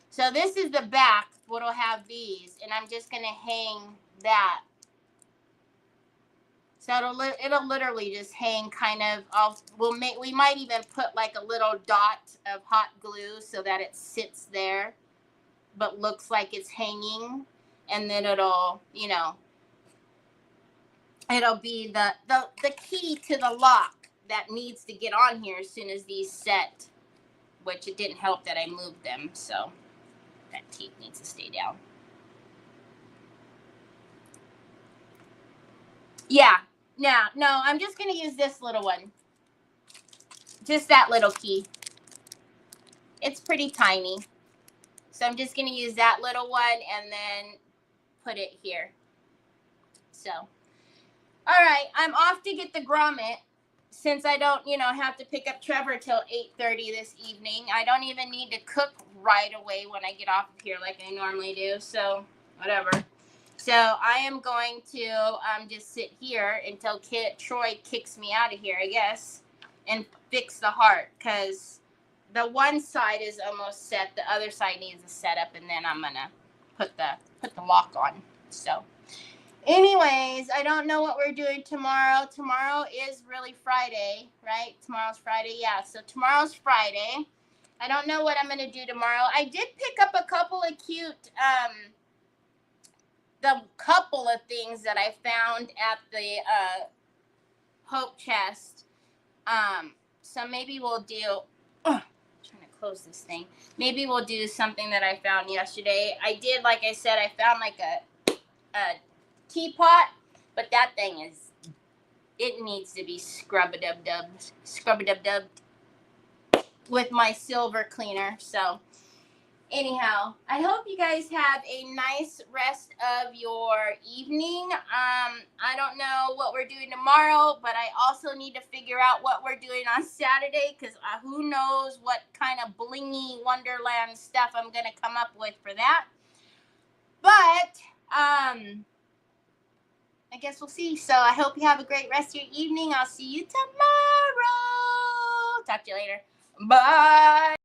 So this is the back, what'll have these, and I'm just gonna hang that. So it'll literally just hang kind of off. We might even put like a little dot of hot glue so that it sits there, but looks like it's hanging, and then it'll, you know, it'll be the key to the lock that needs to get on here as soon as these set, which it didn't help that I moved them, so that tape needs to stay down. Yeah, no, I'm just going to use this little one. Just that little key. It's pretty tiny. So I'm just going to use that little one and then put it here. So, all right, I'm off to get the grommet since I don't, you know, have to pick up Trevor till 8:30 this evening. I don't even need to cook right away when I get off of here like I normally do. So, whatever. So I am going to just sit here until Troy kicks me out of here, I guess, and fix the heart, because the one side is almost set, the other side needs a setup, and then I'm gonna put the lock on. So, anyways, I don't know what we're doing tomorrow. Tomorrow is really Friday, right? Tomorrow's Friday, yeah. So tomorrow's Friday. I don't know what I'm gonna do tomorrow. I did pick up a couple of cute the couple of things that I found at the Hope Chest. So maybe we'll do, trying to close this thing. Maybe we'll do something that I found yesterday. I did, like I said, I found like a teapot, but that thing it needs to be scrub-a-dub-dubbed with my silver cleaner. So anyhow, I hope you guys have a nice rest of your evening. I don't know what we're doing tomorrow, but I also need to figure out what we're doing on Saturday, because who knows what kind of blingy Wonderland stuff I'm going to come up with for that. But I guess we'll see. So I hope you have a great rest of your evening. I'll see you tomorrow. Talk to you later. Bye.